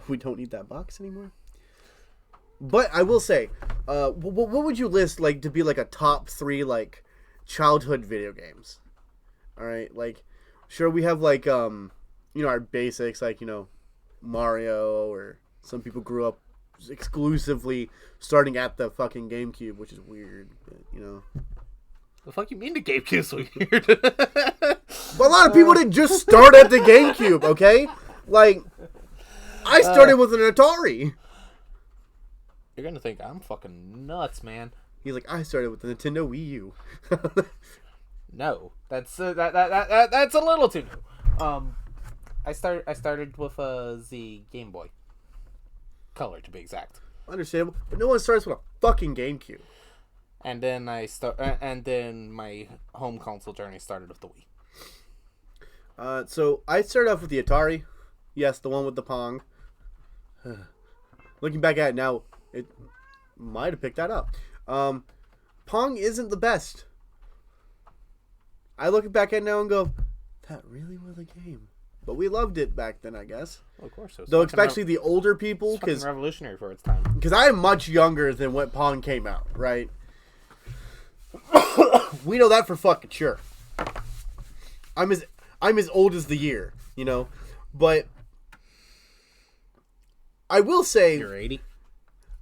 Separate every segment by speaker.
Speaker 1: we don't need that box anymore. But I will say, what would you list like to be like a top 3 like childhood video games? All right, like sure we have like our basics like Mario, or some people grew up exclusively starting at the fucking GameCube, which is weird. But,
Speaker 2: The fuck you mean the GameCube's weird?
Speaker 1: But a lot of people didn't just start at the GameCube, okay? Like, I started with an Atari.
Speaker 2: You're gonna think I'm fucking nuts, man.
Speaker 1: He's like, I started with the Nintendo Wii U.
Speaker 2: No, that's that's a little too new. I started with the Game Boy Color, to be exact.
Speaker 1: Understandable, but no one starts with a fucking GameCube.
Speaker 2: And then and then my home console journey started with the Wii.
Speaker 1: So I started off with the Atari. Yes, the one with the Pong. Looking back at it now, it might have picked that up. Pong isn't the best. I look back at it now and go, that really was a game. But we loved it back then, I guess.
Speaker 2: Well, of course.
Speaker 1: Though especially the older people,
Speaker 2: because revolutionary for its time.
Speaker 1: Because I am much younger than when Pong came out, right? We know that for fucking sure. I'm as old as the year, But I will say
Speaker 2: you're 80.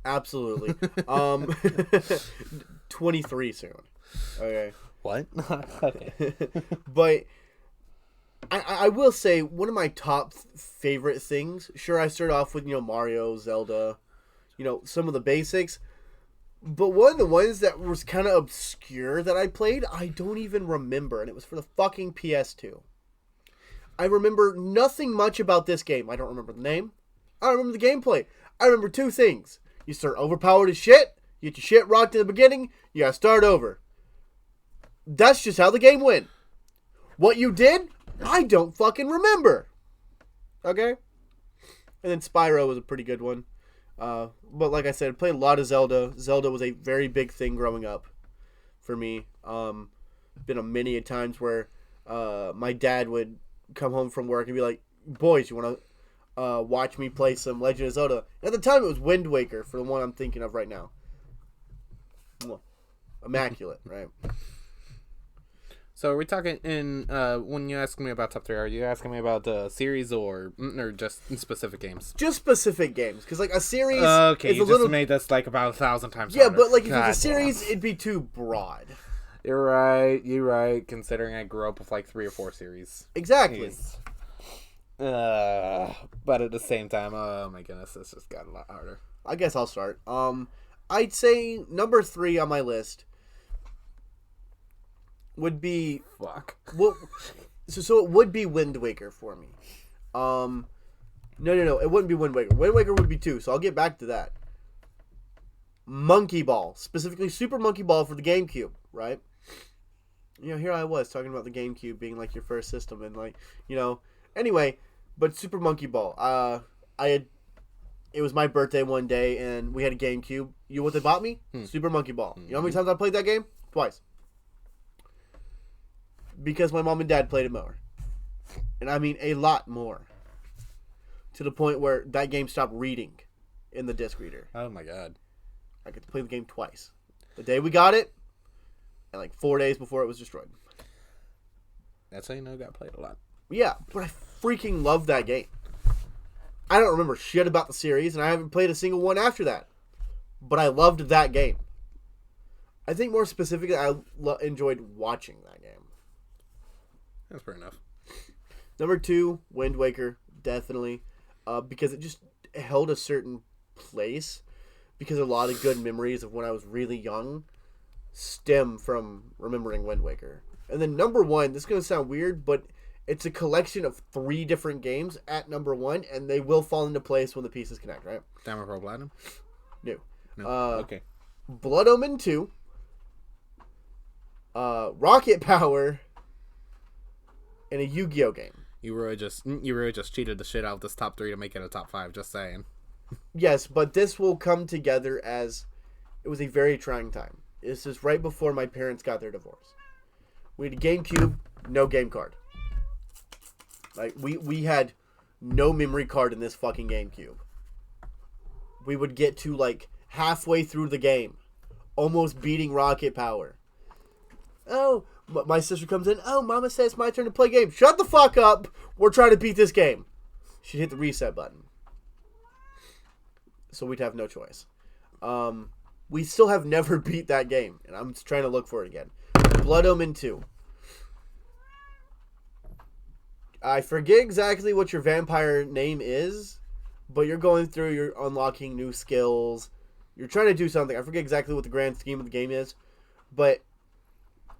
Speaker 1: Absolutely. 23 soon. Okay.
Speaker 2: What? Okay.
Speaker 1: But I will say one of my top favorite things. Sure, I started off with Mario, Zelda, some of the basics. But one of the ones that was kind of obscure that I played, I don't even remember, and it was for the fucking PS2. I remember nothing much about this game. I don't remember the name. I don't remember the gameplay. I remember 2 things. You start overpowered as shit, you get your shit rocked in the beginning, you gotta start over. That's just how the game went. What you did, I don't fucking remember. Okay? And then Spyro was a pretty good one. But like I said, I played a lot of Zelda. Zelda was a very big thing growing up for me. Been a many a times where my dad would come home from work and be like, boys, you want to watch me play some Legend of Zelda? And at the time it was Wind Waker for the one I'm thinking of right now. Immaculate, right?
Speaker 2: So are we talking when you ask me about top 3, are you asking me about the series or just specific games?
Speaker 1: Just specific games, because like a series.
Speaker 2: Okay,
Speaker 1: is
Speaker 2: you
Speaker 1: a little...
Speaker 2: just made this like about 1,000 times.
Speaker 1: Yeah,
Speaker 2: harder.
Speaker 1: but like if it was a series, it'd be too broad.
Speaker 2: You're right. Considering I grew up with like 3 or 4 series.
Speaker 1: Exactly.
Speaker 2: But at the same time, oh my goodness, this just got a lot harder.
Speaker 1: I guess I'll start. I'd say number 3 on my list would be Well, so it would be Wind Waker for me. No, it wouldn't be Wind Waker. Wind Waker would be 2, so I'll get back to that. Monkey Ball, specifically Super Monkey Ball for the GameCube, right? Here I was talking about the GameCube being like your first system, and like, anyway, but Super Monkey Ball. It was my birthday one day, and we had a GameCube. You know what they bought me? Super Monkey Ball. You know how many times I played that game? Twice. Because my mom and dad played it more. And I mean a lot more. To the point where that game stopped reading in the disc reader.
Speaker 2: Oh my god.
Speaker 1: I get to play the game twice. The day we got it, and like 4 days before it was destroyed.
Speaker 2: That's how you know it got played a lot.
Speaker 1: Yeah, but I freaking love that game. I don't remember shit about the series, and I haven't played a single one after that. But I loved that game. I think more specifically, I enjoyed watching that game.
Speaker 2: That's fair enough.
Speaker 1: Number 2, Wind Waker, definitely. Because it just held a certain place. Because a lot of good memories of when I was really young stem from remembering Wind Waker. And then number 1, this is going to sound weird, but it's a collection of 3 different games at number 1, and they will fall into place when the pieces connect, right?
Speaker 2: Diamond Pearl Platinum?
Speaker 1: No.
Speaker 2: Okay.
Speaker 1: Blood Omen 2. Rocket Power. And a Yu-Gi-Oh game.
Speaker 2: You really just cheated the shit out of this top 3 to make it a top 5, just saying.
Speaker 1: Yes, but this will come together as it was a very trying time. This is right before my parents got their divorce. We had a GameCube, no game card. Like we had no memory card in this fucking GameCube. we would get to like halfway through the game, almost beating rocket power. Oh, my sister comes in. Oh, Mama says it's my turn to play game. Shut the fuck up. We're trying to beat this game. She'd hit the reset button. So we'd have no choice. We still have never beat that game, and I'm trying to look for it again. Blood Omen 2. I forget exactly what your vampire name is, but you're going through, you're unlocking new skills. You're trying to do something. I forget exactly what the grand scheme of the game is, but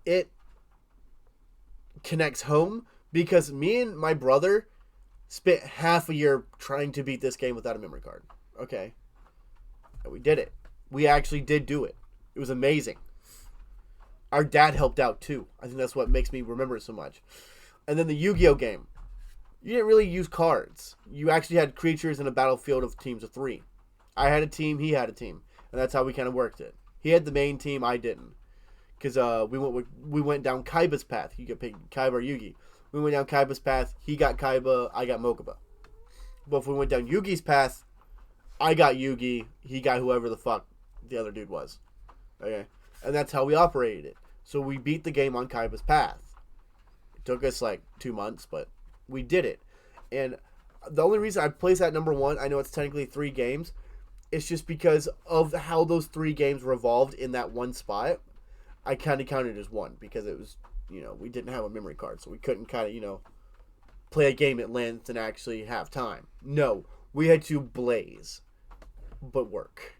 Speaker 1: it connects home because me and my brother spent half a year trying to beat this game without a memory card. Okay. And we did it. We actually did do it. It was amazing. Our dad helped out too. I think that's what makes me remember it so much. And then the Yu-Gi-Oh game. You didn't really use cards. You actually had creatures in a battlefield of teams of 3. I had a team, he had a team. And that's how we kind of worked it. He had the main team, I didn't. Because we went down Kaiba's path. You could pick Kaiba or Yugi. We went down Kaiba's path. He got Kaiba. I got Mokuba. But if we went down Yugi's path, I got Yugi. He got whoever the fuck the other dude was. Okay? And that's how we operated it. So we beat the game on Kaiba's path. It took us like 2 months, but we did it. And the only reason I placed that number 1, I know it's technically 3 games, it's just because of how those 3 games revolved in that one spot. I kind of counted as 1 because it was, we didn't have a memory card, so we couldn't kind of, play a game at length and actually have time. No, we had to blaze, but work.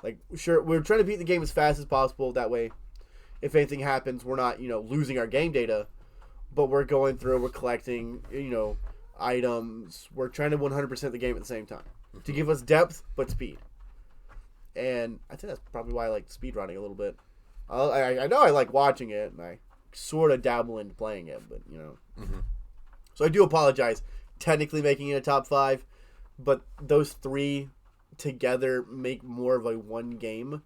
Speaker 1: Like, sure, we're trying to beat the game as fast as possible. That way, if anything happens, we're not, losing our game data, but we're going through, we're collecting, items. We're trying to 100% the game at the same time to give us depth but speed. And I think that's probably why I like speedrunning a little bit. I know I like watching it, and I sort of dabble into playing it, but,
Speaker 2: Mm-hmm.
Speaker 1: So I do apologize, technically making it a top 5, but those 3 together make more of a one game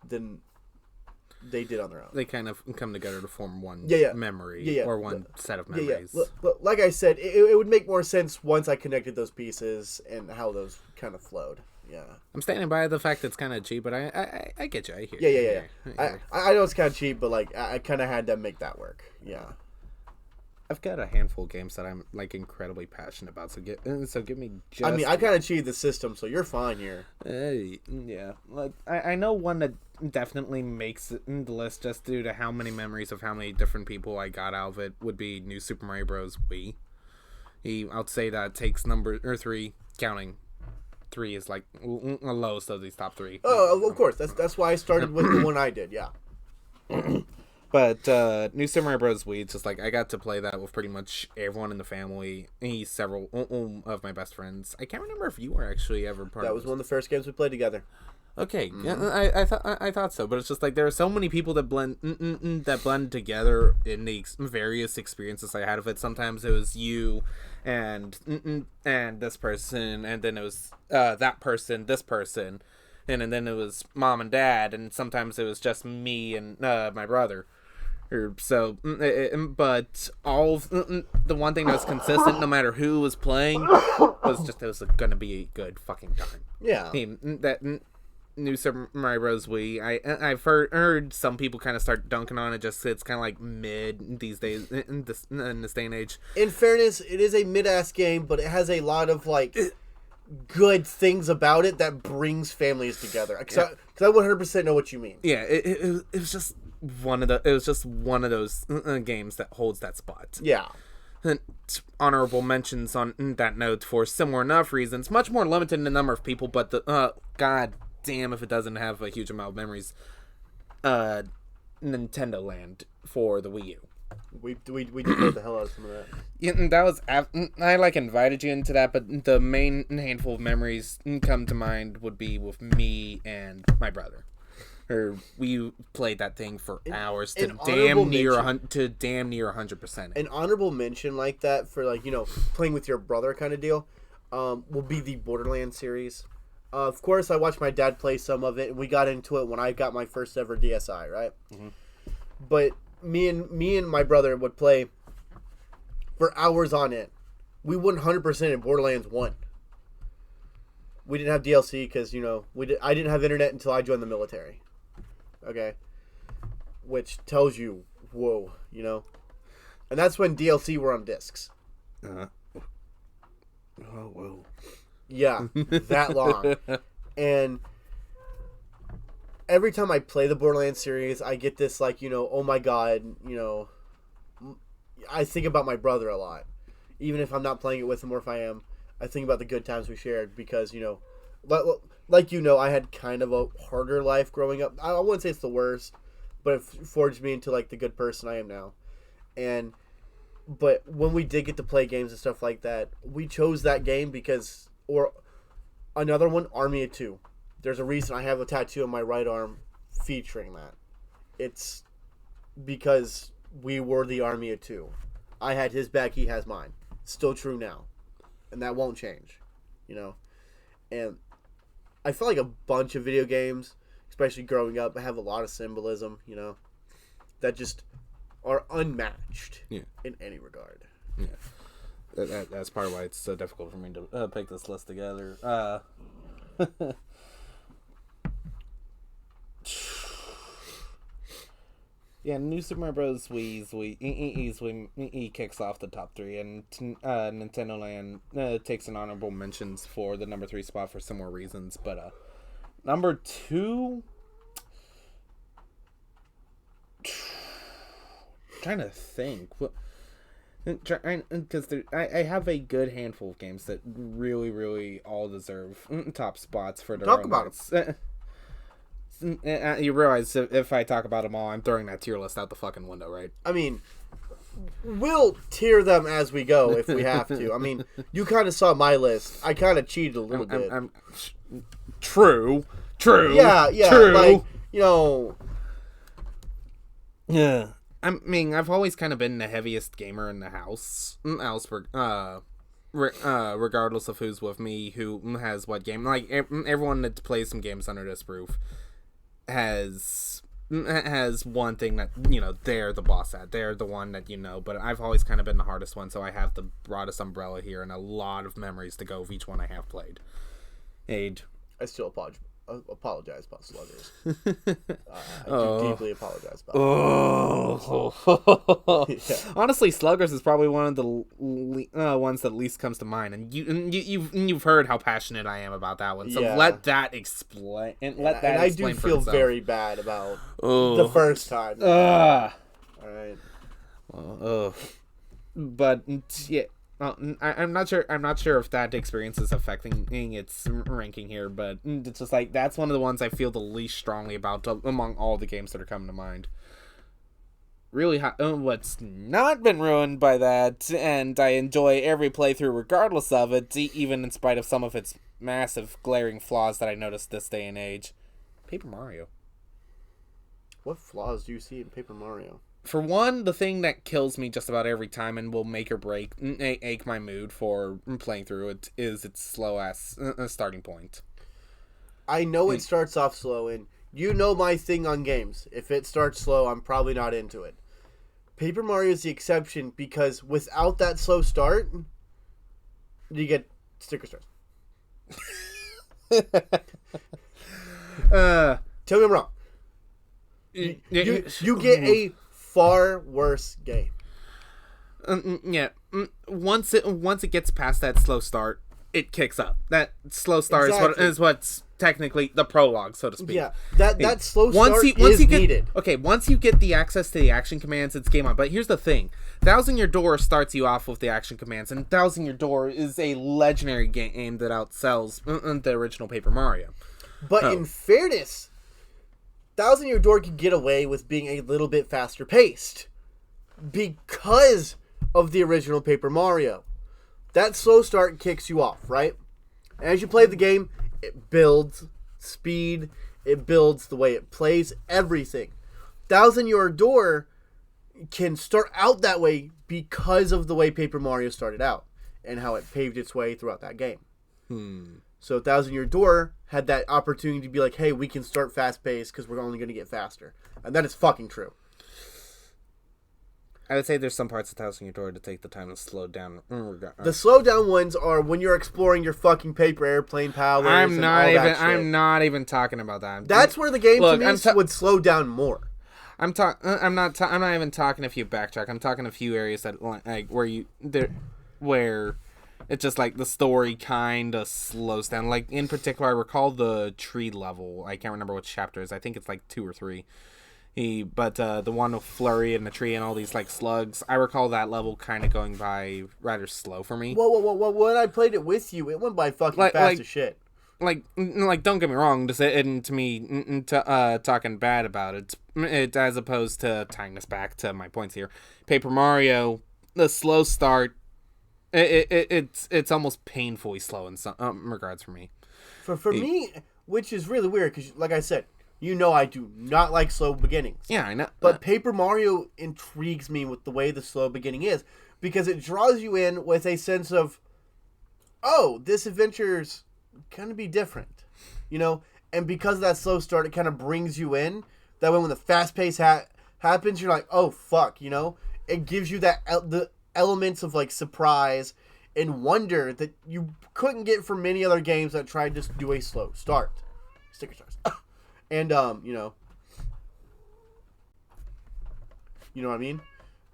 Speaker 1: than they did on their own.
Speaker 2: They kind of come together to form one memory or one set of memories.
Speaker 1: But like I said, it would make more sense once I connected those pieces and how those kind of flowed. Yeah.
Speaker 2: I'm standing by the fact that it's kind of cheap, but I get you. I hear
Speaker 1: you. Yeah. I know it's kind of cheap, but like I kind of had to make that work. Yeah.
Speaker 2: I've got a handful of games that I'm like incredibly passionate about. So give me just.
Speaker 1: I mean, I kind of cheated the system, so you're fine here.
Speaker 2: Yeah. Like I know one that definitely makes the list just due to how many memories of how many different people I got out of it would be New Super Mario Bros. Wii. I'll say that takes number 3 counting. 3 is like a lowest of these top 3.
Speaker 1: Oh, of course. That's why I started with the one I did. Yeah.
Speaker 2: But New Super Mario Bros. Wii, it's just like I got to play that with pretty much everyone in the family. Several of my best friends. I can't remember if you were actually ever part of
Speaker 1: that. Was one of the first games we played together.
Speaker 2: Okay, yeah, I thought so, but it's just like there are so many people that blend together in the various experiences I had of it. Sometimes it was you and this person, and then it was that person, this person, and then it was mom and dad, and sometimes it was just me and my brother. So, but all of, the one thing that was consistent, no matter who was playing, was just it was gonna be a good fucking time.
Speaker 1: Yeah.
Speaker 2: That New Super Mario Bros. Wii, I've heard some people kind of start dunking on it. Just it's kind of like mid these days in this day and age.
Speaker 1: In fairness, it is a mid-ass game, but it has a lot of like good things about it that brings families together. Because I 100% know what you mean.
Speaker 2: Yeah, it was just one of those games that holds that spot.
Speaker 1: Yeah.
Speaker 2: And honorable mentions on that note for similar enough reasons, much more limited in the number of people, but the god damn if it doesn't have a huge amount of memories. Nintendo Land for the Wii U.
Speaker 1: We did the hell out of some of that.
Speaker 2: Yeah, and that was I like invited you into that, but the main handful of memories come to mind would be with me and my brother. We played that thing for hours to damn near 100%.
Speaker 1: An honorable mention like that for like playing with your brother kind of deal, will be the Borderlands series. Of course, I watched my dad play some of it, and we got into it when I got my first ever DSi, right? Mm-hmm. But me and my brother would play for hours on it. We won 100% in Borderlands 1. we didn't have DLC because, I didn't have internet until I joined the military. Okay? Which tells you, whoa, And that's when DLC were on discs.
Speaker 2: Oh, whoa.
Speaker 1: Yeah, that long. And every time I play the Borderlands series, I get this, oh my god, I think about my brother a lot. Even if I'm not playing it with him, or if I am, I think about the good times we shared because, I had kind of a harder life growing up. I wouldn't say it's the worst, but it forged me into, the good person I am now. But when we did get to play games and stuff like that, we chose that game or another one, Army of Two. There's a reason I have a tattoo on my right arm featuring that. It's because we were the Army of Two. I had his back, he has mine. Still true now. And that won't change, And I feel like a bunch of video games, especially growing up, have a lot of symbolism, that just are unmatched in any regard.
Speaker 2: Yeah. That's part of why it's so difficult for me to pick this list together. Yeah, New Super Mario Bros. Wii kicks off the top 3, and Nintendo Land takes an honorable mentions for the number 3 spot for similar reasons. But number 2, trying to think, because I have a good handful of games that really, really all deserve top spots for their
Speaker 1: Talk
Speaker 2: own
Speaker 1: about
Speaker 2: lists. You realize if I talk about them all, I'm throwing that tier list out the fucking window, right?
Speaker 1: I mean, we'll tier them as we go if we have to. I mean, you kind of saw my list. I kind of cheated a little bit.
Speaker 2: True.
Speaker 1: Yeah,
Speaker 2: true.
Speaker 1: Yeah.
Speaker 2: I mean, I've always kind of been the heaviest gamer in the house. Regardless of who's with me, who has what game. Like, everyone that plays some games under this roof has one thing that, they're the boss at. They're the one that, but I've always kind of been the hardest one, so I have the broadest umbrella here and a lot of memories to go of each one I have played. Aid.
Speaker 1: I still apologize about Sluggers. I do deeply apologize about it.
Speaker 2: Yeah. Honestly, Sluggers is probably one of the ones that least comes to mind, and you've heard how passionate I am about that one. So let that explain. And
Speaker 1: I do feel very bad about the first time. All right.
Speaker 2: But yeah. I'm not sure if that experience is affecting its ranking here, but it's just that's one of the ones I feel the least strongly about among all the games that are coming to mind. Really, what's not been ruined by that, and I enjoy every playthrough regardless of it, even in spite of some of its massive glaring flaws that I noticed this day and age. Paper Mario.
Speaker 1: What flaws do you see in Paper Mario?
Speaker 2: For one, the thing that kills me just about every time and will make or break ache my mood for playing through it is its slow-ass starting point.
Speaker 1: I know it starts off slow, and my thing on games. If it starts slow, I'm probably not into it. Paper Mario is the exception because without that slow start, you get sticker stars. Tell me I'm wrong. You get a far worse game.
Speaker 2: Once it gets past that slow start, it kicks up. That slow start is what's technically the prologue, so to speak.
Speaker 1: Yeah, that slow start is needed.
Speaker 2: Okay, once you get the access to the action commands, it's game on. But here's the thing. Thousand Year Door starts you off with the action commands, and Thousand Year Door is a legendary game that outsells the original Paper Mario.
Speaker 1: But in fairness, Thousand Year Door can get away with being a little bit faster paced because of the original Paper Mario. That slow start kicks you off, right? And as you play the game, it builds speed, it builds the way it plays, everything. Thousand Year Door can start out that way because of the way Paper Mario started out and how it paved its way throughout that game. So Thousand Year Door had that opportunity to be like, hey, we can start fast paced because we're only going to get faster. And that is fucking true.
Speaker 2: I would say there's some parts of Thousand Year Door to take the time to slow down.
Speaker 1: The slow down ones are when you're exploring your fucking paper airplane powers.
Speaker 2: I'm not even talking about that.
Speaker 1: That's where the game to me would slow down more.
Speaker 2: I'm not even talking if you backtrack. I'm talking a few areas that like where it's just like the story kind of slows down. Like in particular, I recall the tree level. I can't remember which chapter it is. I think it's like 2 or 3. But the one with Flurry and the tree and all these like slugs, I recall that level kind of going by rather slow for me.
Speaker 1: Whoa! When I played it with you, it went by fucking fast as shit.
Speaker 2: Like, don't get me wrong. To me, talking bad about it, as opposed to tying us back to my points here. Paper Mario, the slow start, it's almost painfully slow in some regards for me.
Speaker 1: For me, which is really weird because, like I said. You know I do not like slow beginnings.
Speaker 2: Yeah, I know.
Speaker 1: But Paper Mario intrigues me with the way the slow beginning is because it draws you in with a sense of, oh, this adventure's going to be different, you know? And because of that slow start, it kind of brings you in. That way when the fast pace happens, you're like, oh, fuck, you know? It gives you the elements of, like, surprise and wonder that you couldn't get from many other games that tried to do a slow start. Sticker stars. And, you know what I mean?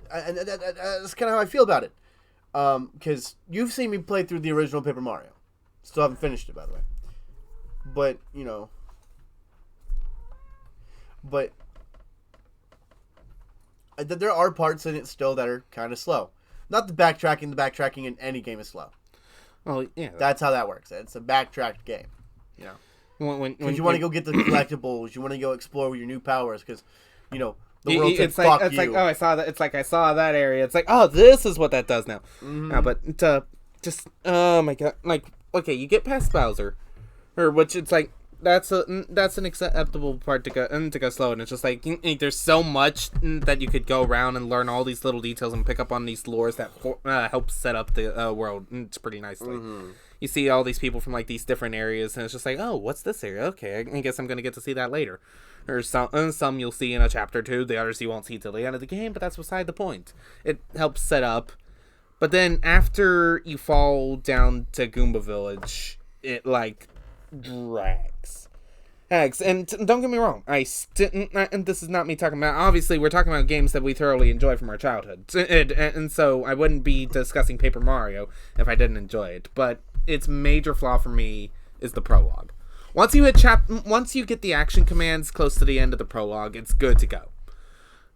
Speaker 1: And that's kind of how I feel about it. Because you've seen me play through the original Paper Mario. Still haven't finished it, by the way. But, there are parts in it still that are kind of slow. Not the backtracking. The backtracking in any game is slow.
Speaker 2: Well, yeah.
Speaker 1: That's how that works. It's a backtracked game, you know. Because you want to go get the collectibles, you want to go explore with your new powers, because, the world said, fuck you.
Speaker 2: It's like, oh, I saw that. It's like I saw that area. It's like, oh, this is what that does now. Mm-hmm. But oh my god, like, okay, you get past Bowser, which it's like that's an acceptable part to go slow, and it's just like there's so much that you could go around and learn all these little details and pick up on these lores that help set up the world. It's pretty nicely. Mm-hmm. You see all these people from like these different areas, and it's just like, oh, what's this area? Okay, I guess I'm gonna get to see that later. Or some you'll see in a chapter 2, the others you won't see till the end of the game. But that's beside the point. It helps set up. But then after you fall down to Goomba Village, it like drags. And don't get me wrong, and this is not me talking about. Obviously, we're talking about games that we thoroughly enjoy from our childhood, and so I wouldn't be discussing Paper Mario if I didn't enjoy it. But its major flaw for me is the prologue. Once you get the action commands close to the end of the prologue, it's good to go.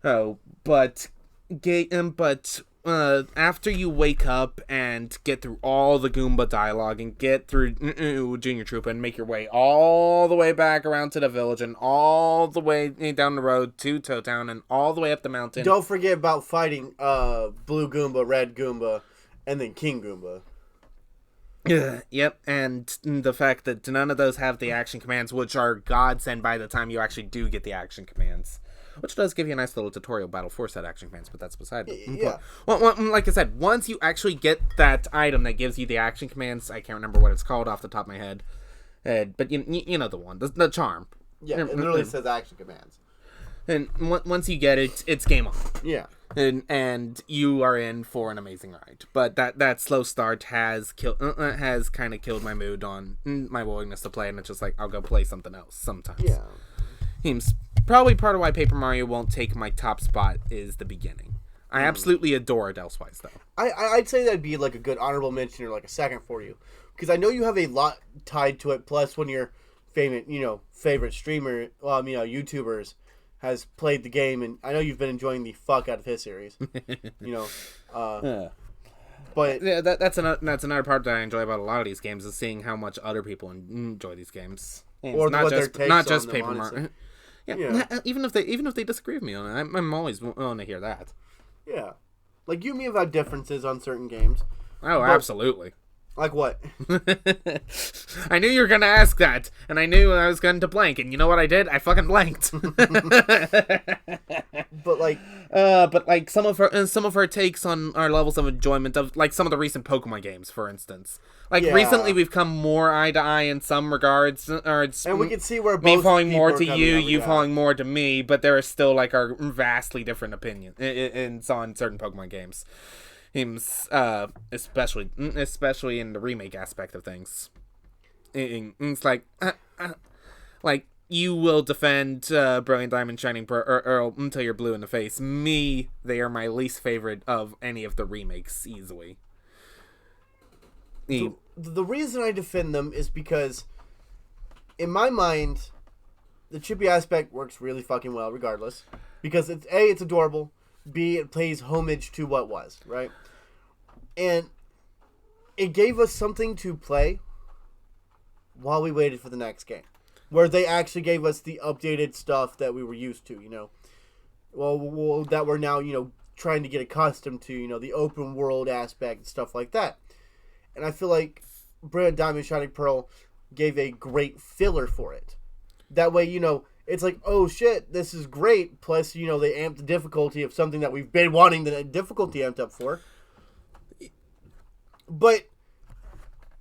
Speaker 2: Oh, but after you wake up and get through all the Goomba dialogue and get through Junior Troopa and make your way all the way back around to the village and all the way down the road to Toad Town and all the way up the mountain.
Speaker 1: Don't forget about fighting Blue Goomba, Red Goomba, and then King Goomba.
Speaker 2: Yep, and the fact that none of those have the action commands, which are godsend by the time you actually do get the action commands. Which does give you a nice little tutorial battle for said action commands, but that's beside the point.
Speaker 1: Yeah.
Speaker 2: Well, like I said, once you actually get that item that gives you the action commands, I can't remember what it's called off the top of my head, but you know the one, the charm.
Speaker 1: Yeah, it literally says action commands.
Speaker 2: And once you get it, it's game on.
Speaker 1: Yeah.
Speaker 2: And you are in for an amazing ride. But that slow start has kind of killed my mood on my willingness to play, and it's just like, I'll go play something else sometimes.
Speaker 1: Yeah.
Speaker 2: Seems probably part of why Paper Mario won't take my top spot is the beginning. I absolutely adore it elsewise, though.
Speaker 1: I'd say that'd be like a good honorable mention or like a second for you. Because I know you have a lot tied to it, plus one of your favorite streamer, YouTubers has played the game, and I know you've been enjoying the fuck out of his series. But
Speaker 2: yeah, that's another part that I enjoy about a lot of these games is seeing how much other people enjoy these games, and
Speaker 1: or
Speaker 2: not
Speaker 1: what
Speaker 2: just
Speaker 1: their takes
Speaker 2: not just
Speaker 1: on
Speaker 2: Paper
Speaker 1: them,
Speaker 2: Mario.
Speaker 1: Yeah.
Speaker 2: Even if they disagree with me on it, I'm always willing to hear that.
Speaker 1: Yeah, like you and me have had differences on certain games.
Speaker 2: Oh, absolutely.
Speaker 1: Like what?
Speaker 2: I knew you were gonna ask that, and I knew I was going to blank, and you know what I did? I fucking blanked.
Speaker 1: But like,
Speaker 2: some of her takes on our levels of enjoyment of like some of the recent Pokemon games, for instance. Like recently, we've come more eye to eye in some regards, or it's
Speaker 1: and we can see where
Speaker 2: me
Speaker 1: both
Speaker 2: falling more to
Speaker 1: people are
Speaker 2: you,
Speaker 1: coming out,
Speaker 2: you falling more to me, but there is still like our vastly different opinion in on certain Pokemon games. Especially in the remake aspect of things. It's like you will defend Brilliant Diamond, Shining Pearl until you're blue in the face. Me, they are my least favorite of any of the remakes, easily.
Speaker 1: The reason I defend them is because, in my mind, the chippy aspect works really fucking well, regardless. Because it's adorable. B, it pays homage to what was, right? And it gave us something to play while we waited for the next game. Where they actually gave us the updated stuff that we were used to, you know. Well, that we're now, you know, trying to get accustomed to, you know, the open world aspect and stuff like that. And I feel like Brilliant Diamond, Shining Pearl gave a great filler for it. That way, you know, it's like, oh shit, this is great. Plus, you know, they amped the difficulty of something that we've been wanting the difficulty amped up for. But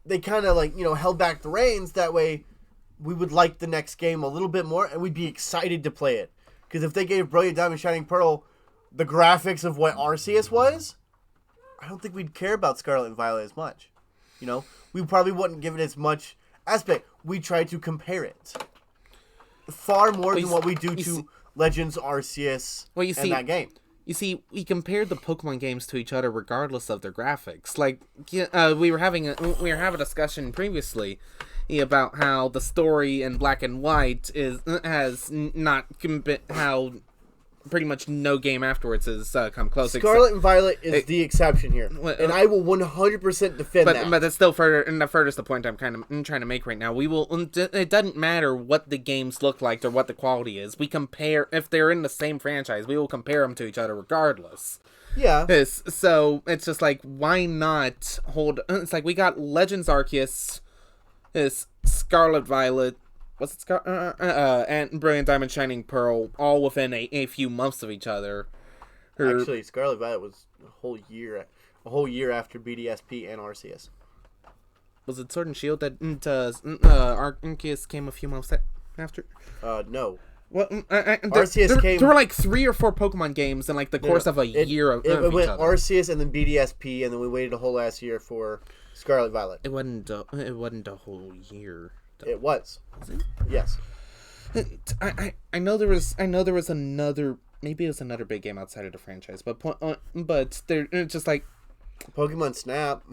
Speaker 1: they kind of, like, you know, held back the reins. That way we would like the next game a little bit more and we'd be excited to play it. Because if they gave Brilliant Diamond, Shining Pearl the graphics of what Arceus was, I don't think we'd care about Scarlet and Violet as much. You know, we probably wouldn't give it as much aspect. We try to compare it far more than what we do to Legends Arceus and that game.
Speaker 2: You see, we compared the Pokemon games to each other regardless of their graphics. Like, we were having a discussion previously about how the story in Black and White how pretty much no game afterwards has come close.
Speaker 1: Scarlet and Violet is the exception here, and I will 100% defend that.
Speaker 2: But that's still further, and that furthers the point I'm trying to make right now. It doesn't matter what the games look like or what the quality is. We compare, if they're in the same franchise, we will compare them to each other regardless.
Speaker 1: Yeah.
Speaker 2: So it's just like, why not hold? It's like we got Legends Arceus, Scarlet Violet. What's it, and Brilliant Diamond, Shining Pearl, all within a few months of each other.
Speaker 1: Actually, Scarlet Violet was a whole year after BDSP and Arceus.
Speaker 2: Was it Sword and Shield that Arceus came a few months after?
Speaker 1: No.
Speaker 2: Well,
Speaker 1: Arceus came.
Speaker 2: There were like 3 or 4 Pokemon games in like the course of a year of
Speaker 1: it went
Speaker 2: each other.
Speaker 1: Arceus and then BDSP, and then we waited a whole last year for Scarlet Violet.
Speaker 2: It wasn't a whole year.
Speaker 1: It was.
Speaker 2: Was it?
Speaker 1: Yes.
Speaker 2: I know there was another, maybe it was another big game outside of the franchise, but it's just like
Speaker 1: Pokemon Snap.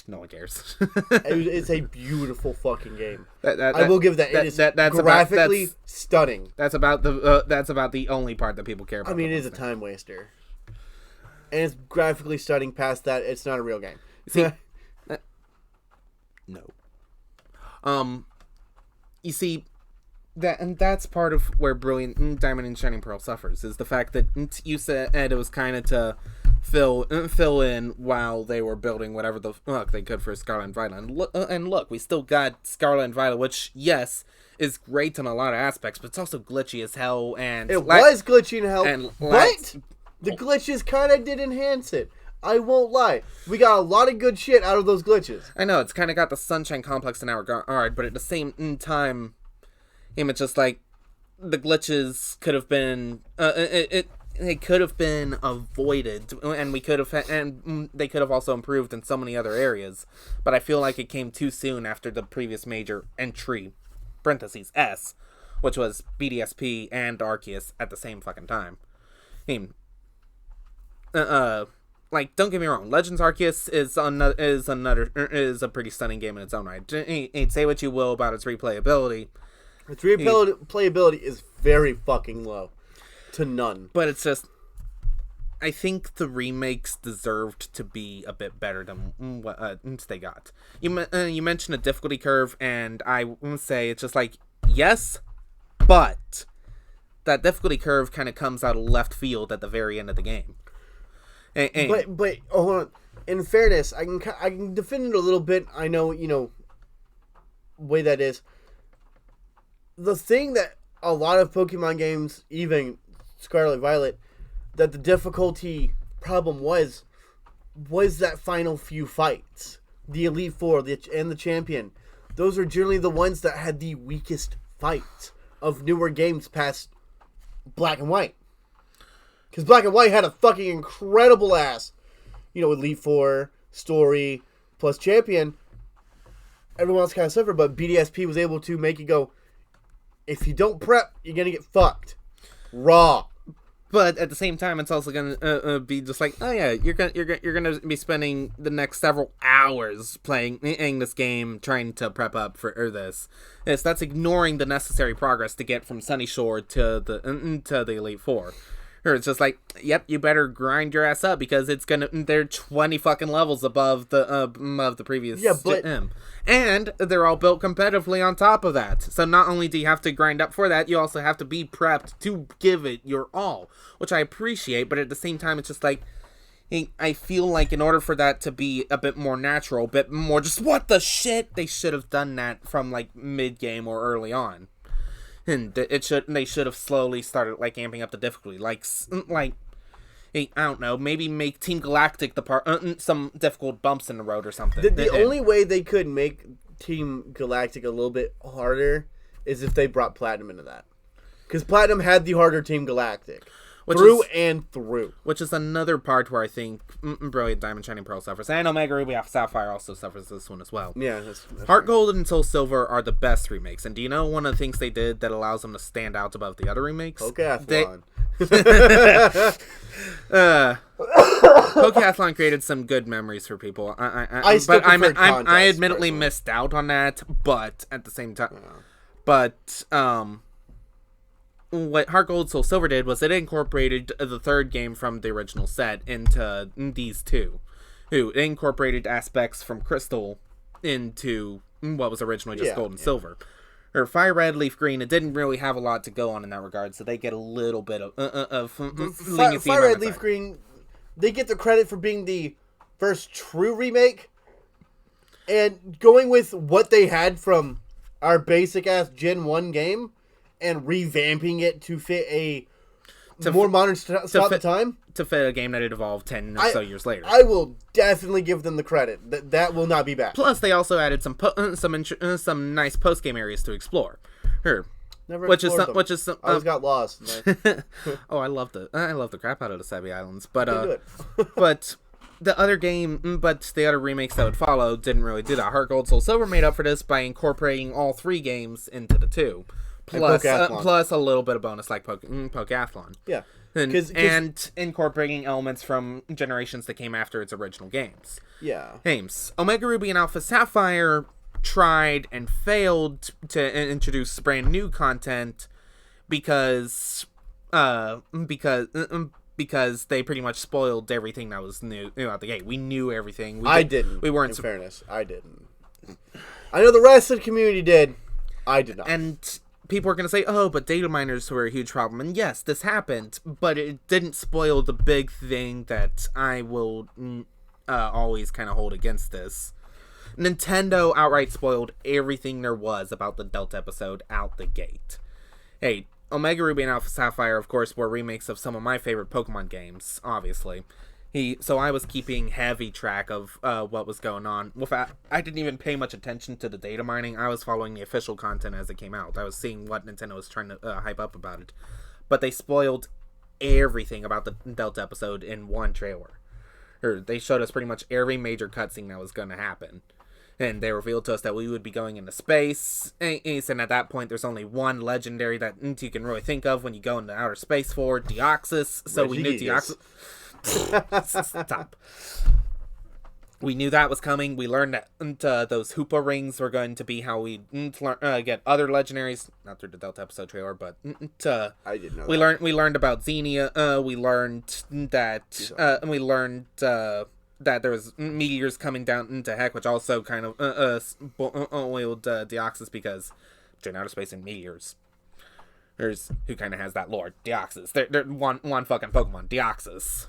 Speaker 2: No one cares.
Speaker 1: It's a beautiful fucking game.
Speaker 2: I
Speaker 1: will give that. It is graphically stunning.
Speaker 2: That's about the only part that people care about.
Speaker 1: I mean, it is a time waster, and it's graphically stunning. Past that, it's not a real game.
Speaker 2: See, no. You see, that's part of where Brilliant Diamond and Shining Pearl suffers, is the fact that you said it was kind of to fill in while they were building whatever the fuck they could for Scarlet and Violet. And look, we still got Scarlet and Violet, which, yes, is great in a lot of aspects, but it's also glitchy as hell. And
Speaker 1: it was glitchy in hell, but the glitches kind of did enhance it. I won't lie. We got a lot of good shit out of those glitches.
Speaker 2: I know, it's kind of got the Sunshine Complex in our regard, but at the same time, it's just like, the glitches could have been, they could have been avoided, and they could have also improved in so many other areas, but I feel like it came too soon after the previous major entry, parentheses, S, which was BDSP and Arceus at the same fucking time. Like, don't get me wrong, Legends Arceus is a pretty stunning game in its own right. Say what you will about its replayability.
Speaker 1: Its replayability is very fucking low, to none.
Speaker 2: But it's just, I think the remakes deserved to be a bit better than what they got. You mentioned a difficulty curve, and I will say it's just like, yes, but that difficulty curve kind of comes out of left field at the very end of the game.
Speaker 1: But hold on. in fairness, I can defend it a little bit. I know, way that is. The thing that a lot of Pokemon games, even Scarlet Violet, that the difficulty problem was that final few fights. The Elite Four and the Champion. Those are generally the ones that had the weakest fights of newer games past Black and White. Because Black and White had a fucking incredible ass, Elite Four, story, plus Champion. Everyone else kind of suffered, but BDSP was able to make it go, if you don't prep, you're going to get fucked. Raw.
Speaker 2: But at the same time, it's also gonna be just like, oh yeah, you're gonna be spending the next several hours playing this game, trying to prep up for this. Yes, that's ignoring the necessary progress to get from Sunny Shore to the Elite Four. Or it's just like, yep, you better grind your ass up because they're 20 fucking levels above the previous gym. And they're all built competitively on top of that. So not only do you have to grind up for that, you also have to be prepped to give it your all, which I appreciate, but at the same time, it's just like, I feel like in order for that to be a bit more natural, a bit more just, what the shit, they should have done that from like mid-game or early on. And they should have slowly started like amping up the difficulty, like I don't know, maybe make Team Galactic the part some difficult bumps in the road or something.
Speaker 1: The only way they could make Team Galactic a little bit harder is if they brought Platinum into that, because Platinum had the harder Team Galactic. Through.
Speaker 2: Which is another part where I think Brilliant Diamond, Shining Pearl suffers. And Omega Ruby Alpha Sapphire also suffers this one as well.
Speaker 1: Yeah, that's
Speaker 2: Heart Gold and Soul Silver are the best remakes. And do you know one of the things they did that allows them to stand out above the other remakes?
Speaker 1: Pokeathlon.
Speaker 2: Pokeathlon created some good memories for people. I admittedly missed out on that, but at the same time... what Heart Gold Soul Silver did was it incorporated the third game from the original set into these two. It incorporated aspects from Crystal into what was originally just Gold and Silver. Or Fire Red, Leaf Green, it didn't really have a lot to go on in that regard, so they get a little bit of leniency.
Speaker 1: Fire Red, Leaf Green, they get the credit for being the first true remake, and going with what they had from our basic-ass Gen 1 game, and revamping it to fit a more modern style at the time.
Speaker 2: To fit a game that had evolved 10 or so years later.
Speaker 1: I will definitely give them the credit. That will not be bad.
Speaker 2: Plus, they also added some nice post-game areas to explore. Which is some,
Speaker 1: I always got lost.
Speaker 2: Oh, I love the crap out of the Sabi Islands. But but the other remakes that would follow didn't really do that. Heart Gold, Soul Silver made up for this by incorporating all three games into the two. Plus a little bit of bonus like Pokeathlon.
Speaker 1: Yeah.
Speaker 2: And incorporating elements from generations that came after its original games.
Speaker 1: Yeah.
Speaker 2: Games. Omega Ruby and Alpha Sapphire tried and failed to introduce brand new content because they pretty much spoiled everything that was new out the gate. We knew everything.
Speaker 1: In fairness, I didn't. I know the rest of the community did. I did not.
Speaker 2: And people are going to say, oh, but data miners were a huge problem. And yes, this happened, but it didn't spoil the big thing that I will always kind of hold against this. Nintendo outright spoiled everything there was about the Delta episode out the gate. Hey, Omega Ruby and Alpha Sapphire, of course, were remakes of some of my favorite Pokemon games, obviously. So I was keeping heavy track of what was going on. I didn't even pay much attention to the data mining. I was following the official content as it came out. I was seeing what Nintendo was trying to hype up about it. But they spoiled everything about the Delta episode in one trailer. They showed us pretty much every major cutscene that was going to happen. And they revealed to us that we would be going into space. And at that point, there's only one legendary that you can really think of when you go into outer space for, Deoxys. So we knew Deoxys... Stop. We knew that was coming. We learned that those Hoopa rings were going to be how we get other legendaries. Not through the Delta episode trailer, but
Speaker 1: I didn't know.
Speaker 2: We learned about Xenia. We learned that that there was meteors coming down into Heck, which also kind of oiled Deoxys because between outer space and meteors. There's who kind of has that lore. Deoxys. They're one fucking Pokemon. Deoxys.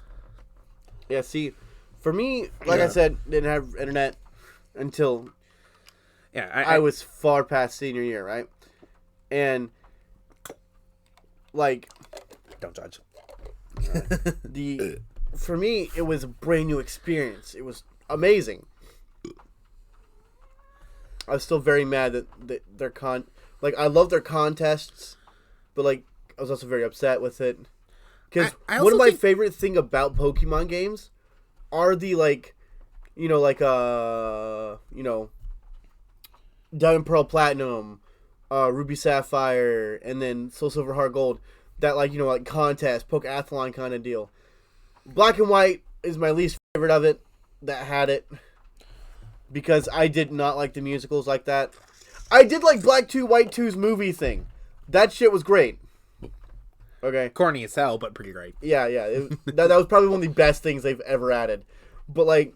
Speaker 1: Yeah, see, For me, like I said, didn't have internet until I was far past senior year, right? And like,
Speaker 2: don't judge.
Speaker 1: For me, it was a brand new experience. It was amazing. I was still very mad that their I love their contests, but like I was also very upset with it because one of my favorite thing about Pokemon games are the Diamond Pearl Platinum, Ruby Sapphire, and then Soul Silver Heart Gold. That contest, Pokeathlon kind of deal. Black and White is my least favorite of it that had it. Because I did not like the musicals like that. I did like Black 2, White 2's movie thing. That shit was great. Okay.
Speaker 2: Corny as hell, but pretty great.
Speaker 1: Yeah. That was probably one of the best things they've ever added. But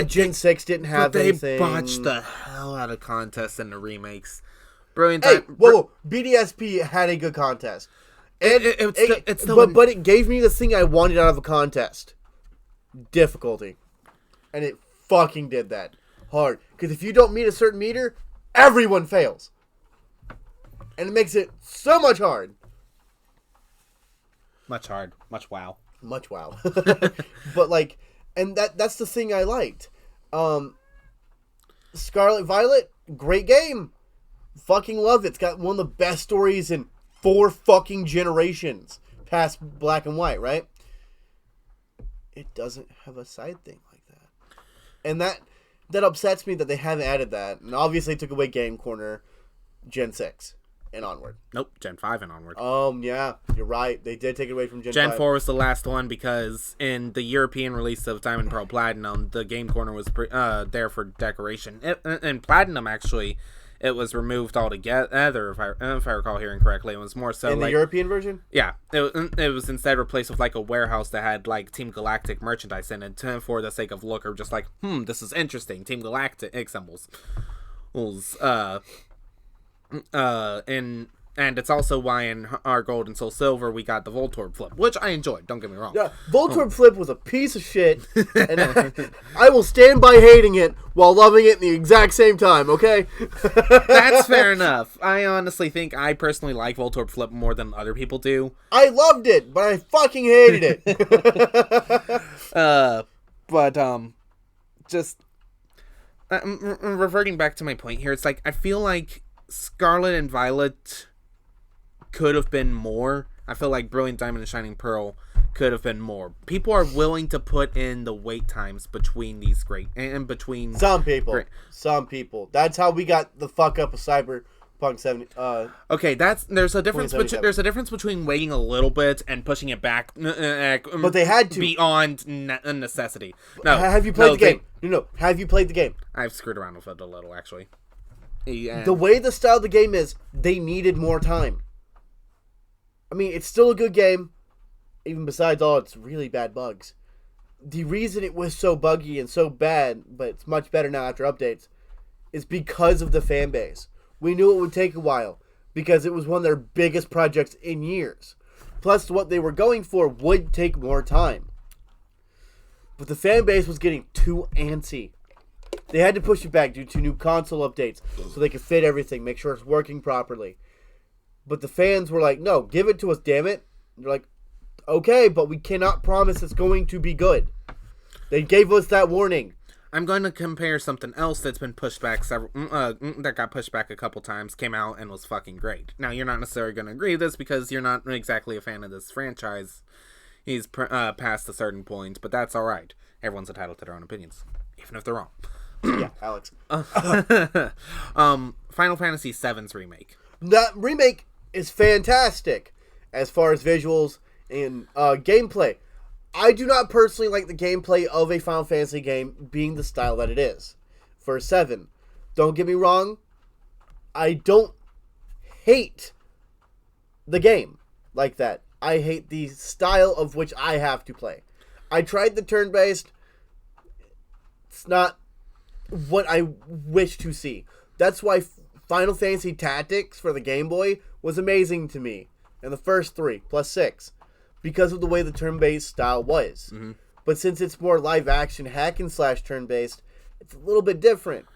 Speaker 1: Gen 6 didn't have anything.
Speaker 2: They botched the hell out of contests and the remakes. Brilliant.
Speaker 1: Whoa. BDSP had a good contest. And but it gave me the thing I wanted out of a contest. Difficulty. And it fucking did that hard, because if you don't meet a certain meter, everyone fails, and it makes it so much
Speaker 2: wow.
Speaker 1: But and that's the thing I liked. Scarlet Violet, great game, fucking love it. It's got one of the best stories in 4 fucking generations past Black and White, right? It doesn't have a side thing like that. And that upsets me that they haven't added that. And obviously took away Game Corner Gen 6 and onward.
Speaker 2: Nope, Gen 5 and onward.
Speaker 1: Yeah, you're right. They did take it away from Gen 5.
Speaker 2: Gen 4 was the last one because in the European release of Diamond Pearl Platinum, the Game Corner was there for decoration. And Platinum, actually, it was removed altogether, if I recall hearing correctly. It was more so
Speaker 1: in the European version?
Speaker 2: Yeah. It was instead replaced with a warehouse that had Team Galactic merchandise in it for the sake of look, or just this is interesting. Team Galactic symbols. And it's also why in our Gold and Soul Silver we got the Voltorb flip, which I enjoyed, don't get me wrong.
Speaker 1: Yeah, Voltorb flip was a piece of shit, and I will stand by hating it while loving it in the exact same time, okay?
Speaker 2: That's fair enough. I honestly think I personally like Voltorb flip more than other people do.
Speaker 1: I loved it, but I fucking hated it.
Speaker 2: Just reverting back to my point here, it's I feel like Scarlet and Violet could have been more. I feel like Brilliant Diamond and Shining Pearl could have been more. People are willing to put in the wait times between these between
Speaker 1: some people. That's how we got the fuck up of Cyberpunk 70.
Speaker 2: Okay, there's a difference between waiting a little bit and pushing it back.
Speaker 1: But they had to
Speaker 2: beyond necessity. No,
Speaker 1: have you played the game? No. Have you played the game?
Speaker 2: I've screwed around with it a little, actually.
Speaker 1: The way the style of the game is, they needed more time. I mean, it's still a good game, even besides all its really bad bugs. The reason it was so buggy and so bad, but it's much better now after updates, is because of the fan base. We knew it would take a while, because it was one of their biggest projects in years. Plus, what they were going for would take more time. But the fan base was getting too antsy. They had to push it back due to new console updates, so they could fit everything, make sure it's working properly. But the fans were like, no, give it to us, damn it. And they're like, okay, but we cannot promise it's going to be good. They gave us that warning.
Speaker 2: I'm going to compare something else that's been pushed back that got pushed back a couple times, came out, and was fucking great. Now, you're not necessarily going to agree with this because you're not exactly a fan of this franchise. He's past a certain point, but that's alright. Everyone's entitled to their own opinions, even if they're wrong.
Speaker 1: Yeah, Alex.
Speaker 2: Final Fantasy VII's remake.
Speaker 1: That remake is fantastic as far as visuals and gameplay. I do not personally like the gameplay of a Final Fantasy game being the style that it is for 7. Don't get me wrong. I don't hate the game like that. I hate the style of which I have to play. I tried the turn-based. It's not what I wish to see. That's why Final Fantasy Tactics for the Game Boy was amazing to me. And the first 3, plus 6. Because of the way the turn-based style was. Mm-hmm. But since it's more live action hack and slash turn based, it's a little bit different.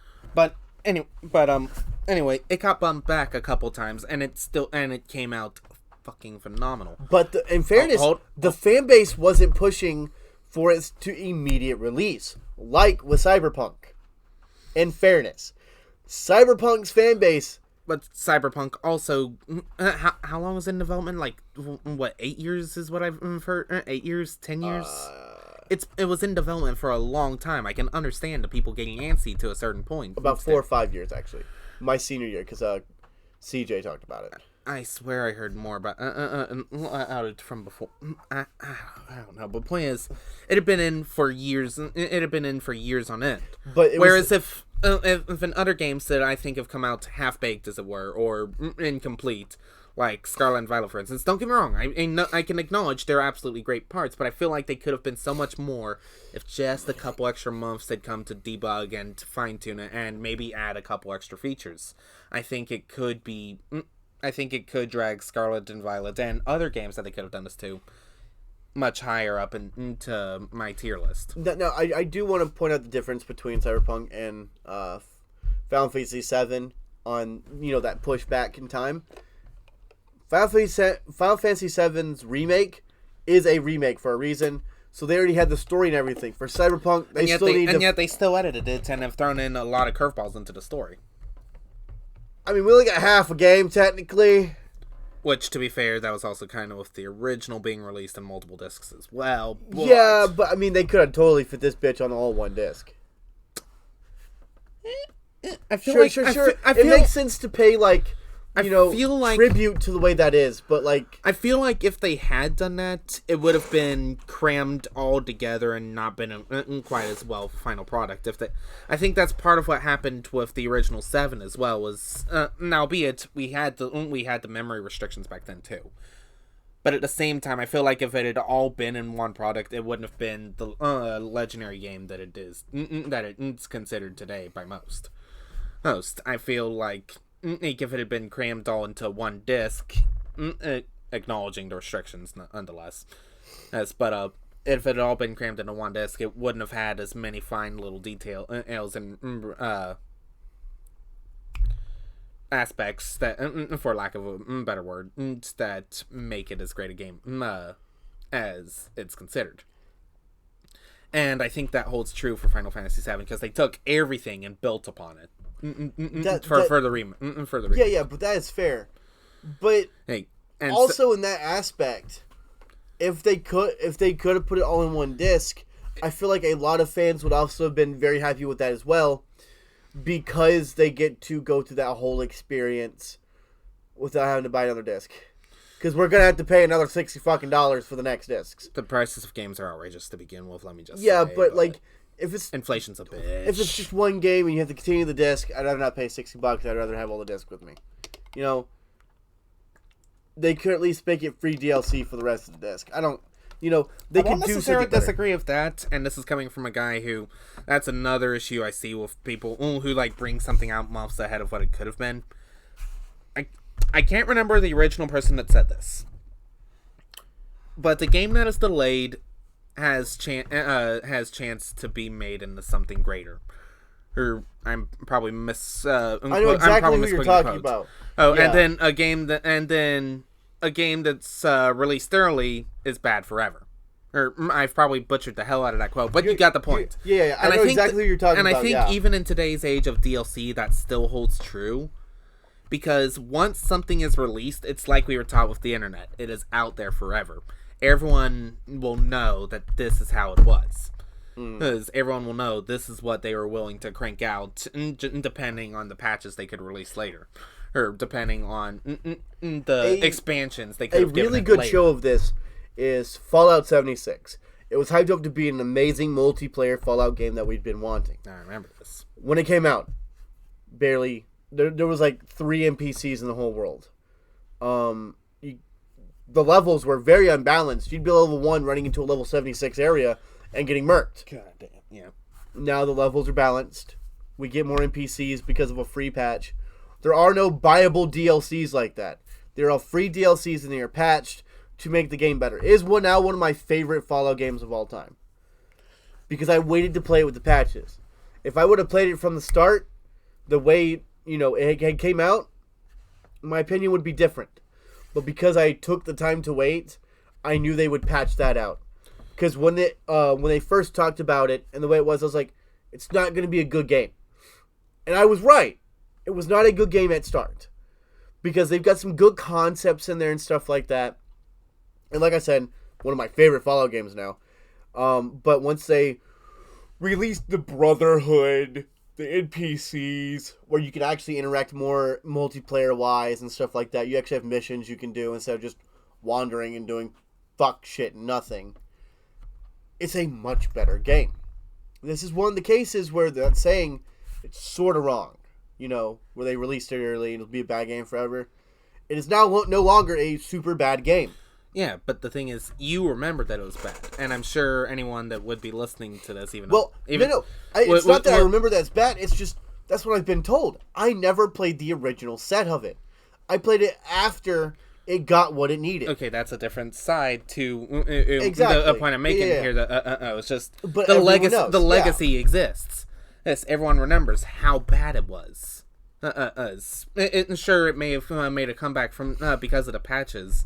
Speaker 2: Anyway, it got bumped back a couple times, and it came out fucking phenomenal.
Speaker 1: But in fairness, the fan base wasn't pushing for its to immediate release, like with Cyberpunk. In fairness, Cyberpunk's fan base.
Speaker 2: But Cyberpunk also, how long was it in development? Like, what, 8 years is what I've heard? 8 years? 10 years? It was in development for a long time. I can understand the people getting antsy to a certain point.
Speaker 1: About 4 or 5 years, actually. My senior year, because CJ talked about it.
Speaker 2: I swear I heard more about out from before. I don't know, but point is, it had been in for years. It had been in for years on end. But whereas if in other games that I think have come out half baked, as it were, or incomplete, like Scarlet and Violet, for instance, don't get me wrong, I can acknowledge they're absolutely great parts, but I feel like they could have been so much more if just a couple extra months had come to debug and fine tune it, and maybe add a couple extra features. I think it could drag Scarlet and Violet and other games that they could have done this to much higher up into my tier list.
Speaker 1: Now, I do want to point out the difference between Cyberpunk and Final Fantasy VII on, that pushback in time. Final Fantasy VII's remake is a remake for a reason, so they already had the story and everything. For Cyberpunk, yet they still
Speaker 2: edited it and have thrown in a lot of curveballs into the story.
Speaker 1: I mean, we only got half a game, technically.
Speaker 2: Which, to be fair, that was also kind of with the original being released in multiple discs as well. But...
Speaker 1: yeah, but, I mean, they could have totally fit this bitch on all one disc.
Speaker 2: I feel
Speaker 1: sure. It makes sense to pay, tribute to the way that is, but
Speaker 2: I feel like if they had done that, it would have been crammed all together and not been quite as well final product. I think that's part of what happened with the original 7 as well. Was albeit we had the memory restrictions back then too, but at the same time, I feel like if it had all been in one product, it wouldn't have been the legendary game that it is that it's considered today by most. I feel like. If it had been crammed all into one disc, acknowledging the restrictions nonetheless. But if it had all been crammed into one disc, it wouldn't have had as many fine little details and aspects that, for lack of a better word, that make it as great a game as it's considered. And I think that holds true for Final Fantasy VII because they took everything and built upon it. For the remake.
Speaker 1: Yeah, but that is fair. But in that aspect, if they could have put it all in one disc, I feel like a lot of fans would also have been very happy with that as well, because they get to go through that whole experience without having to buy another disc. Because we're gonna have to pay another $60 for the next discs.
Speaker 2: The prices of games are outrageous to begin with. Let me just
Speaker 1: say, but if it's
Speaker 2: inflation's a bitch.
Speaker 1: If it's just one game and you have to continue the disc, I'd rather not pay $60. I'd rather have all the discs with me. They could at least make it free DLC for the rest of the disc. I don't. They could do something better.
Speaker 2: Disagree with that, and this is coming from a guy who. That's another issue I see with people who bring something out months ahead of what it could have been. I can't remember the original person that said this, but the game that is delayed has chance to be made into something greater. Or I'm probably
Speaker 1: I know exactly who you're talking about.
Speaker 2: Oh, yeah. and then a game that's released early is bad forever. Or I've probably butchered the hell out of that quote, but you got the point.
Speaker 1: Yeah, I know exactly who you're talking about.
Speaker 2: And I think even in today's age of DLC, that still holds true. Because once something is released, it's like we were taught with the internet. It is out there forever. Everyone will know that this is how it was. Because everyone will know this is what they were willing to crank out, depending on the patches they could release later. Or depending on the expansions they could have given.
Speaker 1: A really good show of this is Fallout 76. It was hyped up to be an amazing multiplayer Fallout game that we'd been wanting.
Speaker 2: I remember this.
Speaker 1: When it came out, barely... There was 3 NPCs in the whole world. The levels were very unbalanced. You'd be level 1 running into a level 76 area and getting murked.
Speaker 2: God damn, yeah.
Speaker 1: Now the levels are balanced. We get more NPCs because of a free patch. There are no buyable DLCs like that. They're all free DLCs and they are patched to make the game better. It is now one of my favorite Fallout games of all time. because I waited to play it with the patches. If I would have played it from the start, the way, it came out, my opinion would be different. But because I took the time to wait, I knew they would patch that out. Because when they first talked about it and the way it was, I was like, it's not going to be a good game. And I was right. It was not a good game at start. Because they've got some good concepts in there and stuff like that. And like I said, one of my favorite Fallout games now. But once they released the Brotherhood, the NPCs, where you can actually interact more multiplayer-wise and stuff like that. You actually have missions you can do instead of just wandering and doing fuck shit and nothing. It's a much better game. This is one of the cases where that's saying it's sort of wrong. Where they released it early and it'll be a bad game forever. It is now no longer a super bad game.
Speaker 2: Yeah, but the thing is, you remember that it was bad, and I'm sure anyone that would be listening to this, it's
Speaker 1: not that I remember that it's bad. It's just that's what I've been told. I never played the original set of it. I played it after it got what it needed.
Speaker 2: Okay, that's a different side to
Speaker 1: exactly
Speaker 2: the point I'm making here. It's just
Speaker 1: but
Speaker 2: the legacy.
Speaker 1: knows.
Speaker 2: The legacy exists. Yes, everyone remembers how bad it was. Sure, it may have made a comeback from because of the patches.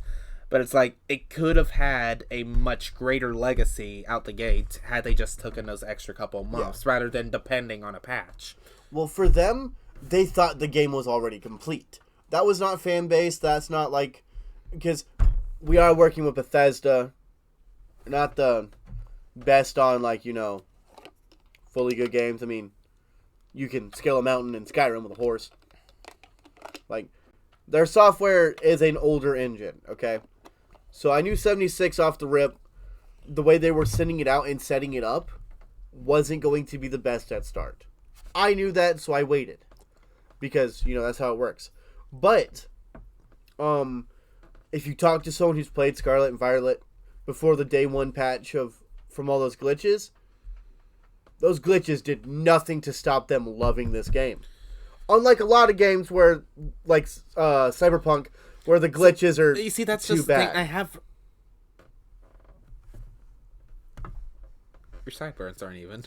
Speaker 2: But it's like, it could have had a much greater legacy out the gate had they just taken those extra couple months rather than depending on a patch.
Speaker 1: Well, for them, they thought the game was already complete. That was not fan-based. That's not like... Because we are working with Bethesda. Not the best on, fully good games. I mean, you can scale a mountain in Skyrim with a horse. Their software is an older engine, okay? So I knew 76 off the rip, the way they were sending it out and setting it up wasn't going to be the best at start. I knew that, so I waited. Because, that's how it works. But, if you talk to someone who's played Scarlet and Violet before the day one patch from all those glitches did nothing to stop them loving this game. Unlike a lot of games where, Cyberpunk, where the glitches are
Speaker 2: you see, that's
Speaker 1: too
Speaker 2: just
Speaker 1: bad.
Speaker 2: The thing I have. Your sideburns aren't even.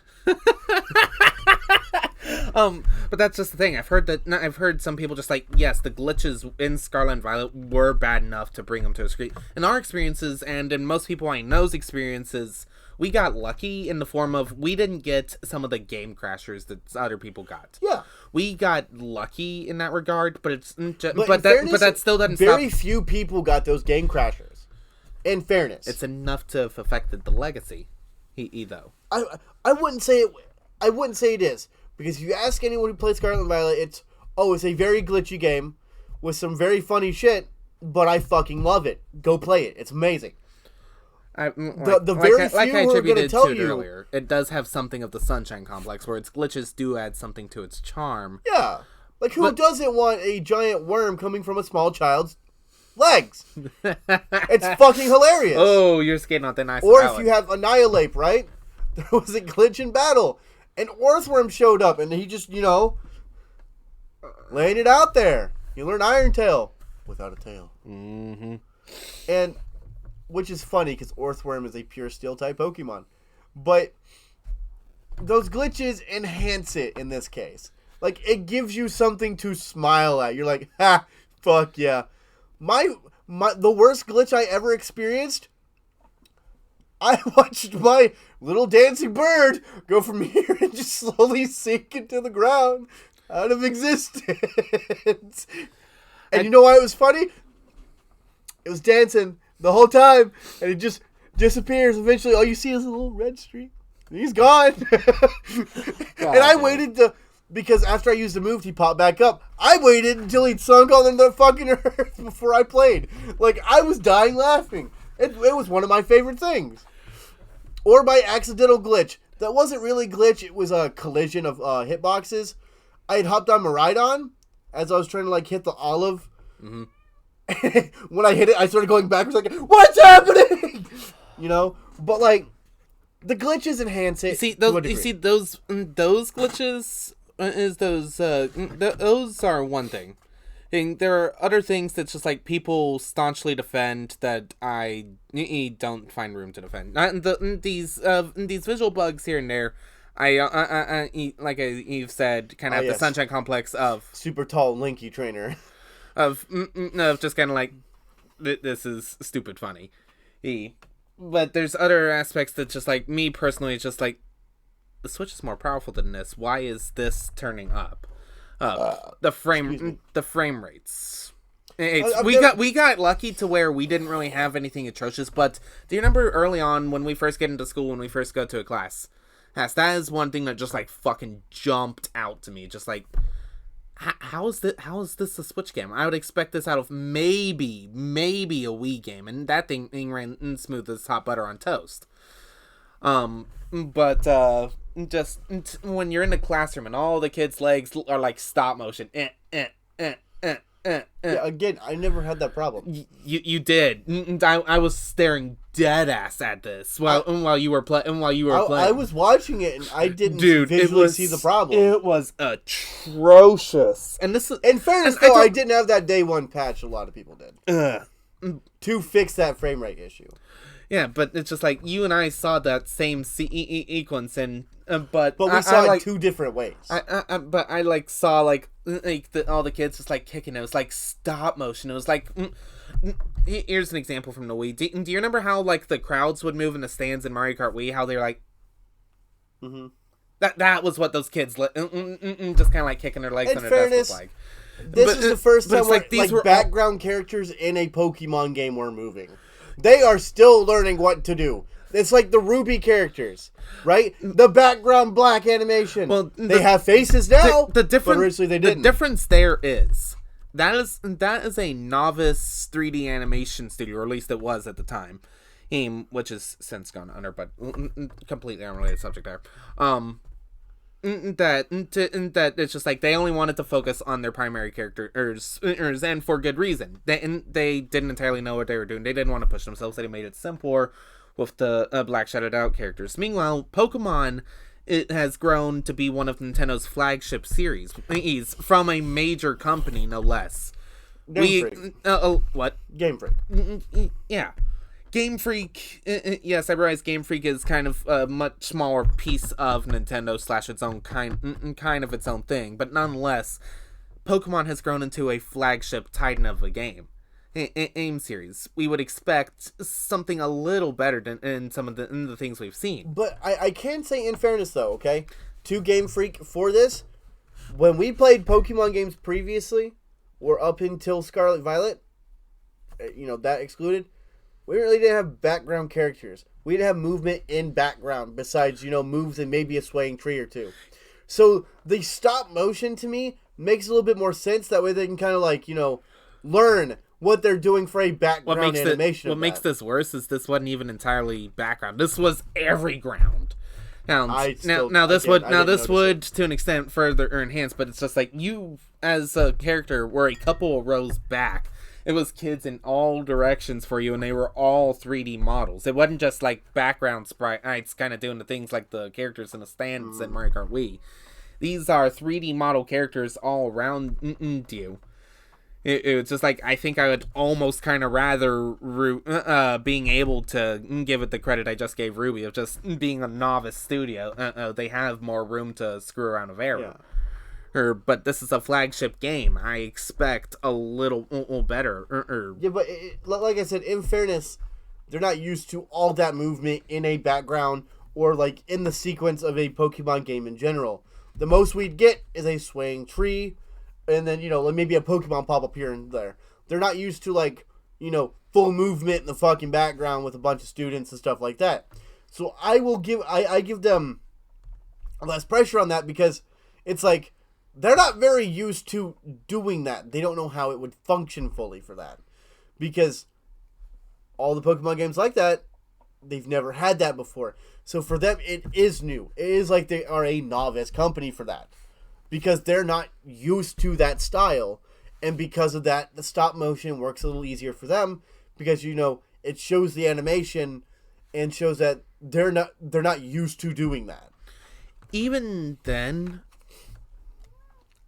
Speaker 2: But that's just the thing. I've heard some people just yes, the glitches in Scarlet and Violet were bad enough to bring them to a screen. In our experiences, and in most people I know's experiences, we got lucky in the form of we didn't get some of the game crashers that other people got.
Speaker 1: Yeah,
Speaker 2: we got lucky in that regard, but
Speaker 1: that
Speaker 2: still doesn't stop.
Speaker 1: Very few people got those game crashers. In fairness,
Speaker 2: it's enough to have affected the legacy. Though
Speaker 1: I wouldn't say it. I wouldn't say it is, because if you ask anyone who plays Scarlet and Violet, it's a very glitchy game with some very funny shit, but I fucking love it. Go play it. It's amazing. The very few who are going to tell you
Speaker 2: earlier, it does have something of the Sunshine Complex, where its glitches do add something to its charm.
Speaker 1: Yeah, who doesn't want a giant worm coming from a small child's legs? It's fucking hilarious.
Speaker 2: Oh, you're skating on thin ice.
Speaker 1: Or if you have Annihilate, right? There was a glitch in battle, and Earthworm showed up, and he just, laying it out there. You learn Iron Tail without a tail.
Speaker 2: Mm-hmm.
Speaker 1: And, which is funny, because Earthworm is a pure Steel-type Pokemon. But those glitches enhance it in this case. It gives you something to smile at. You're like, ha, fuck yeah. The worst glitch I ever experienced, I watched my little dancing bird go from here and just slowly sink into the ground out of existence. And you know why it was funny? It was dancing the whole time, and it just disappears. Eventually, all you see is a little red streak. And he's gone. And I waited because after I used the move, he popped back up. I waited until he'd sunk on the fucking earth before I played. I was dying laughing. It was one of my favorite things. Or my accidental glitch. That wasn't really glitch. It was a collision of hitboxes. I had hopped on Miraidon as I was trying to hit the olive. Mm-hmm. When I hit it, I started going backwards what's happening? But the glitches enhance it.
Speaker 2: You see those glitches those are one thing. And there are other things that just like people staunchly defend that I don't find room to defend. These visual bugs here and there, like you've said, kind of have the Sunshine Complex of
Speaker 1: super tall, lanky trainer,
Speaker 2: of just kind of like this is stupid funny. But there's other aspects that just like me personally, it's just like the Switch is more powerful than this. Why is this turning up? The frame rates. We got lucky to where we didn't really have anything atrocious. But do you remember early on when we first get into school, when we first go to a class? Yes, that is one thing that just like fucking jumped out to me. Just like, how is this a Switch game? I would expect this out of maybe a Wii game, and that thing ran smooth as hot butter on toast. But just when you're in the classroom and all the kids' legs are like stop motion.
Speaker 1: Yeah, again, I never had that problem.
Speaker 2: You did. I was staring dead ass at this while you were playing.
Speaker 1: I was watching it and I didn't visually see the problem.
Speaker 2: It was atrocious. And this,
Speaker 1: in fairness, though, I didn't have that day one patch. A lot of people did to fix that frame rate issue.
Speaker 2: Yeah, but it's just like you and I saw that same sequence, and but
Speaker 1: we saw it two different ways.
Speaker 2: But I like saw like all the kids just like kicking. It was like stop motion. It was like here's an example from the Wii. Do you remember how like the crowds would move in the stands in Mario Kart Wii? How they're like, that was what those kids just kind of like kicking their legs on their desk was like.
Speaker 1: This is the first time where like background characters in a Pokemon game were moving. They are still learning what to do. It's like the Ruby characters, right? The background black animation. Well, they have faces now, but originally they didn't.
Speaker 2: The difference there is that is a novice 3D animation studio, or at least it was at the time, which has since gone under, but completely unrelated subject there. That it's just like they only wanted to focus on their primary characters, and for good reason. They didn't entirely know what they were doing. They didn't want to push themselves. They made it simpler with the black shadowed out characters. Meanwhile, Pokemon, it has grown to be one of Nintendo's flagship series from a major company, no less.
Speaker 1: Game Freak.
Speaker 2: What?
Speaker 1: Game Freak.
Speaker 2: Yeah. Game Freak, yes, I realize Game Freak is kind of a much smaller piece of Nintendo / its own kind of its own thing, but nonetheless, Pokemon has grown into a flagship titan of a game series. We would expect something a little better than some of the things we've seen.
Speaker 1: But I can say, in fairness, though, okay, to Game Freak for this, when we played Pokemon games previously, or up until Scarlet Violet, that excluded. We really didn't have background characters. We didn't have movement in background besides, moves and maybe a swaying tree or two. So the stop motion to me makes a little bit more sense. That way they can kind of like, learn what they're doing for a background animation.
Speaker 2: What makes this worse is this wasn't even entirely background. This was every ground. This would to an extent further enhance, but it's just like you as a character were a couple of rows back. It was kids in all directions for you, and they were all 3D models. It wasn't just like background sprites kind of doing the things like the characters in the stands in Mario Kart Wii. These are 3D model characters all around you. It's just like, I think I would almost kind of rather being able to give it the credit I just gave Ruby of just being a novice studio. They have more room to screw around with error. Yeah. But this is a flagship game. I expect a little better.
Speaker 1: Yeah, but like I said, in fairness, they're not used to all that movement in a background or like in the sequence of a Pokemon game in general. The most we'd get is a swaying tree, and then like maybe a Pokemon pop up here and there. They're not used to like full movement in the fucking background with a bunch of students and stuff like that. So I give them less pressure on that because it's like. They're not very used to doing that. They don't know how it would function fully for that. Because all the Pokemon games like that, they've never had that before. So for them, it is new. It is like they are a novice company for that. Because they're not used to that style. And because of that, the stop motion works a little easier for them. Because, it shows the animation and shows that they're not used to doing that.
Speaker 2: Even then...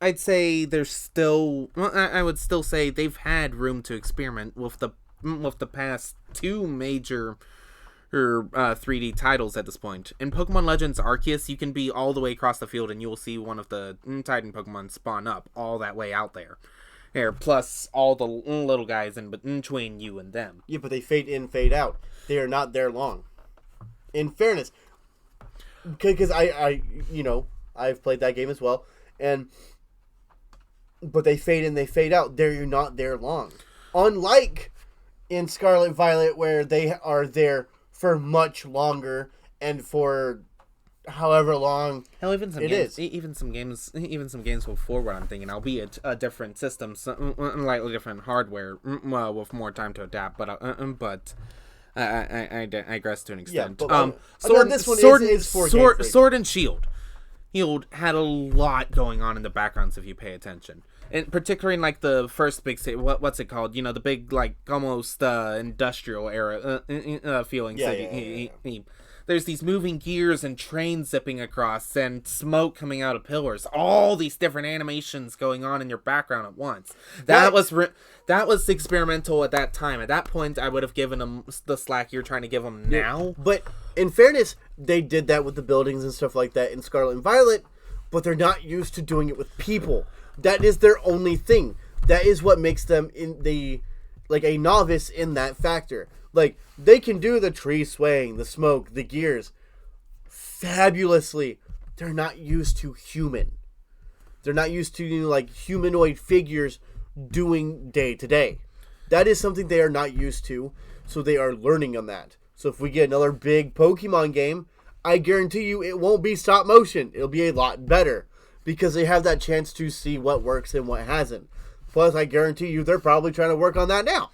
Speaker 2: I'd say there's still. Well, I would still say they've had room to experiment with the past two major 3D titles at this point. In Pokemon Legends Arceus, you can be all the way across the field and you will see one of the Titan Pokemon spawn up all that way out there. Plus all the little guys in between you and them.
Speaker 1: Yeah, but they fade in, fade out. They are not there long. In fairness, because I've played that game as well, but they fade in, they fade out. They're not there long. Unlike in Scarlet Violet, where they are there for much longer and for however long.
Speaker 2: Hell, even some games before what I'm thinking, albeit a different system, slightly different hardware, with more time to adapt. But I digress to an extent.
Speaker 1: Yeah,
Speaker 2: Sword and Shield. Shield had a lot going on in the backgrounds if you pay attention. And particularly in like the first big city, what's it called? The big like almost industrial era feeling city. Yeah. There's these moving gears and trains zipping across and smoke coming out of pillars. All these different animations going on in your background at once. That was experimental at that time. At that point, I would have given them the slack you're trying to give them now.
Speaker 1: But in fairness, they did that with the buildings and stuff like that in Scarlet and Violet, but they're not used to doing it with people. That is their only thing. That is what makes them a novice in that factor. Like, they can do the tree swaying, the smoke, the gears fabulously. They're not used to human. They're not used to, like, humanoid figures doing day to day. That is something they are not used to, so they are learning on that. So if we get another big Pokemon game, I guarantee you it won't be stop motion. It'll be a lot better, because they have that chance to see what works and what hasn't. Plus, I guarantee you they're probably trying to work on that now.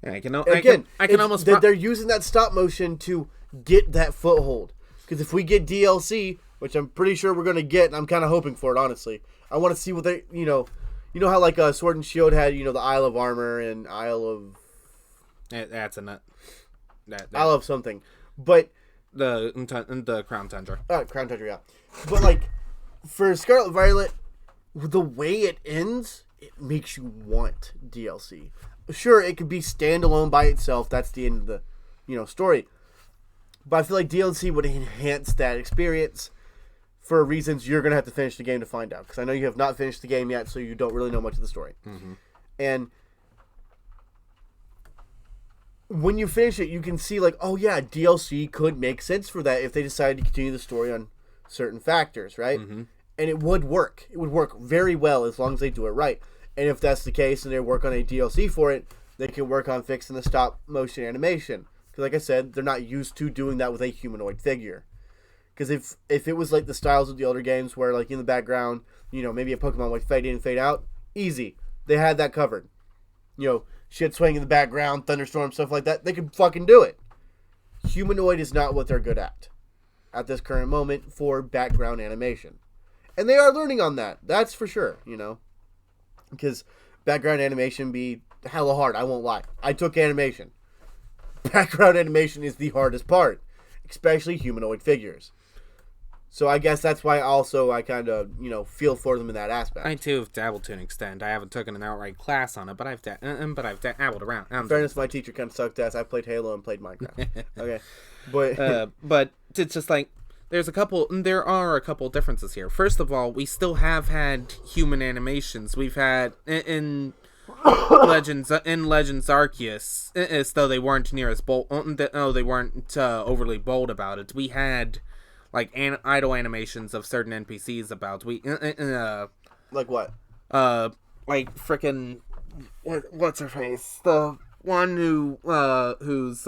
Speaker 2: I can almost.
Speaker 1: They're using that stop motion to get that foothold. Because if we get DLC, which I'm pretty sure we're going to get, and I'm kind of hoping for it, honestly. I want to see what they, how like Sword and Shield had, the Isle of Armor and Isle of...
Speaker 2: That's a nut.
Speaker 1: Isle of something. But...
Speaker 2: The Crown Tundra.
Speaker 1: Crown Tundra, yeah. But like, for Scarlet Violet, the way it ends, it makes you want DLC. Sure, it could be standalone by itself. That's the end of the, story. But I feel like DLC would enhance that experience for reasons you're going to have to finish the game to find out. Because I know you have not finished the game yet, so you don't really know much of the story. Mm-hmm. And when you finish it, you can see, like, oh yeah, DLC could make sense for that if they decided to continue the story on certain factors, right? Mm-hmm. And it would work. It would work very well as long as they do it right. And if that's the case and they work on a DLC for it, they can work on fixing the stop motion animation. Because like I said, they're not used to doing that with a humanoid figure. Because if it was like the styles of the older games where like in the background, maybe a Pokemon would fade in and fade out, easy. They had that covered. Shit swaying in the background, thunderstorm, stuff like that. They could fucking do it. Humanoid is not what they're good at this current moment for background animation. And they are learning on that. That's for sure, Because background animation be hella hard, I won't lie. I took animation. Background animation is the hardest part, especially humanoid figures. So I guess that's why also I kind of, feel for them in that aspect.
Speaker 2: I too have dabbled to an extent. I haven't taken an outright class on it, but I've dabbled around.
Speaker 1: In fairness, my teacher kind of sucked ass. I played Halo and played Minecraft. Okay.
Speaker 2: But it's just like, there are a couple differences here. First of all, we still have had human animations. We've had in Legends Arceus, as though they weren't near as bold. They weren't overly bold about it. We had like idle animations of certain NPCs about.
Speaker 1: Like what?
Speaker 2: Like frickin' what's her face? The one who's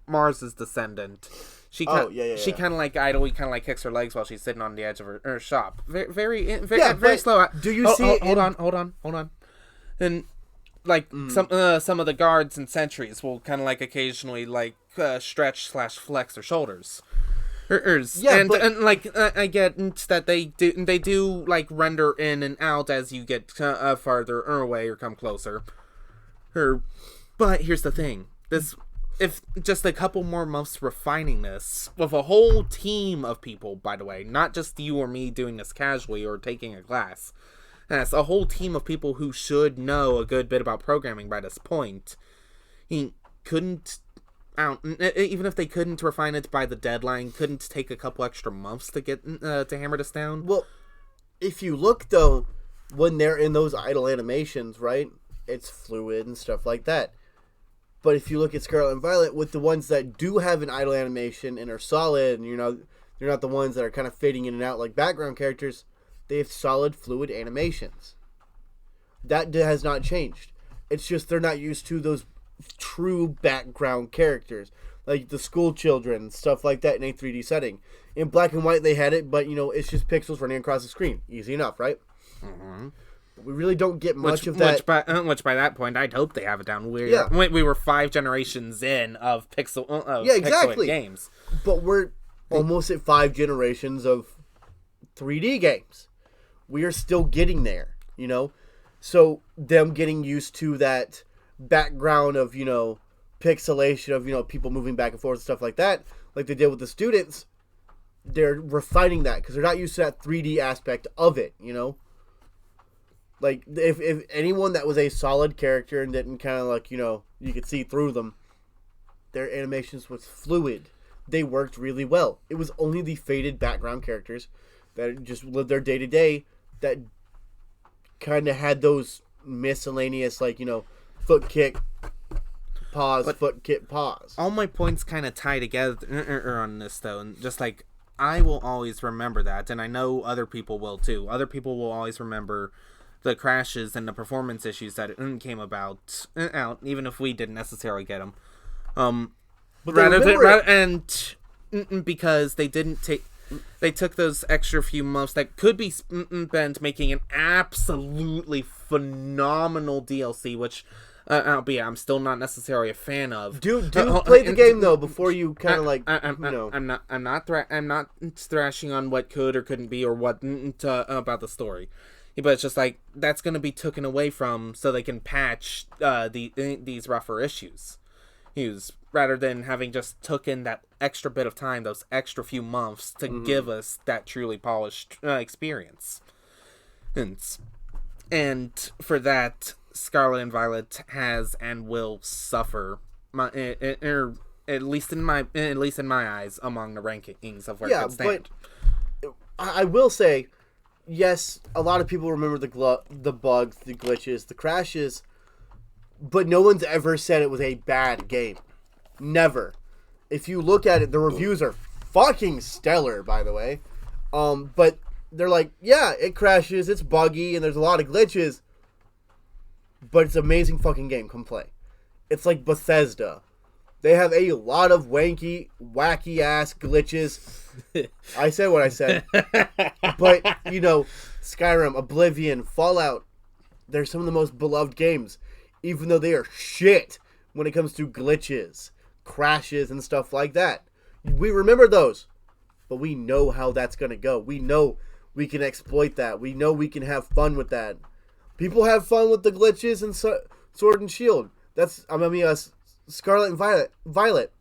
Speaker 2: Mars's descendant. She kind of like idly kind of like kicks her legs while she's sitting on the edge of her shop. Very slow.
Speaker 1: Do you see?
Speaker 2: Hold on. And like some of the guards and sentries will kind of like occasionally like stretch/flex their shoulders. And like I get that they do like render in and out as you get farther away or come closer. But here's the thing. if just a couple more months refining this with a whole team of people, by the way, not just you or me doing this casually or taking a class. That's a whole team of people who should know a good bit about programming by this point. He couldn't, even if they couldn't refine it by the deadline, couldn't take a couple extra months to get to hammer this down.
Speaker 1: Well, if you look though, when they're in those idle animations, right, it's fluid and stuff like that. But if you look at Scarlet and Violet, with the ones that do have an idle animation and are solid, and they're not the ones that are kind of fading in and out like background characters, they have solid, fluid animations. That has not changed. It's just they're not used to those true background characters, like the school children, stuff like that in a 3D setting. In black and white, they had it, but, it's just pixels running across the screen. Easy enough, right?
Speaker 2: Mm-hmm.
Speaker 1: We really don't get much of that.
Speaker 2: Which by that point, I'd hope they have it down. We were 5 generations in of pixelated games.
Speaker 1: But we're almost at 5 generations of 3D games. We are still getting there, So them getting used to that background of, pixelation of, people moving back and forth and stuff like that, like they did with the students, they're refining that because they're not used to that 3D aspect of it, Like, if anyone that was a solid character and didn't kind of like, you could see through them, their animations was fluid. They worked really well. It was only the faded background characters that just lived their day-to-day that kind of had those miscellaneous, like, foot kick, pause, foot kick, pause.
Speaker 2: All my points kind of tie together on this, though, and just like, I will always remember that, and I know other people will, too. Other people will always remember the crashes and the performance issues that came out, even if we didn't necessarily get them. Because they took those extra few months that could be spent making an absolutely phenomenal DLC, which, albeit I'm still not necessarily a fan of.
Speaker 1: Play the game though before you kind of
Speaker 2: I'm not thrashing on what could or couldn't be or what about the story. But it's just like, that's going to be taken away from so they can patch these rougher issues. Rather than having just taken that extra bit of time, those extra few months, to give us that truly polished experience. And for that, Scarlet and Violet has and will suffer, at least in my eyes, among the rankings of where it could stand.
Speaker 1: But I will say, yes, a lot of people remember the bugs, the glitches, the crashes, but no one's ever said it was a bad game. Never. If you look at it, the reviews are fucking stellar, by the way. But they're like, yeah, it crashes, it's buggy, and there's a lot of glitches, but it's an amazing fucking game. Come play. It's like Bethesda. They have a lot of wacky ass glitches. I said what I said. But, Skyrim, Oblivion, Fallout, they're some of the most beloved games, even though they are shit when it comes to glitches, crashes, and stuff like that. We remember those, but we know how that's going to go. We know we can exploit that. We know we can have fun with that. People have fun with the glitches and Sword and Shield. Scarlet and Violet.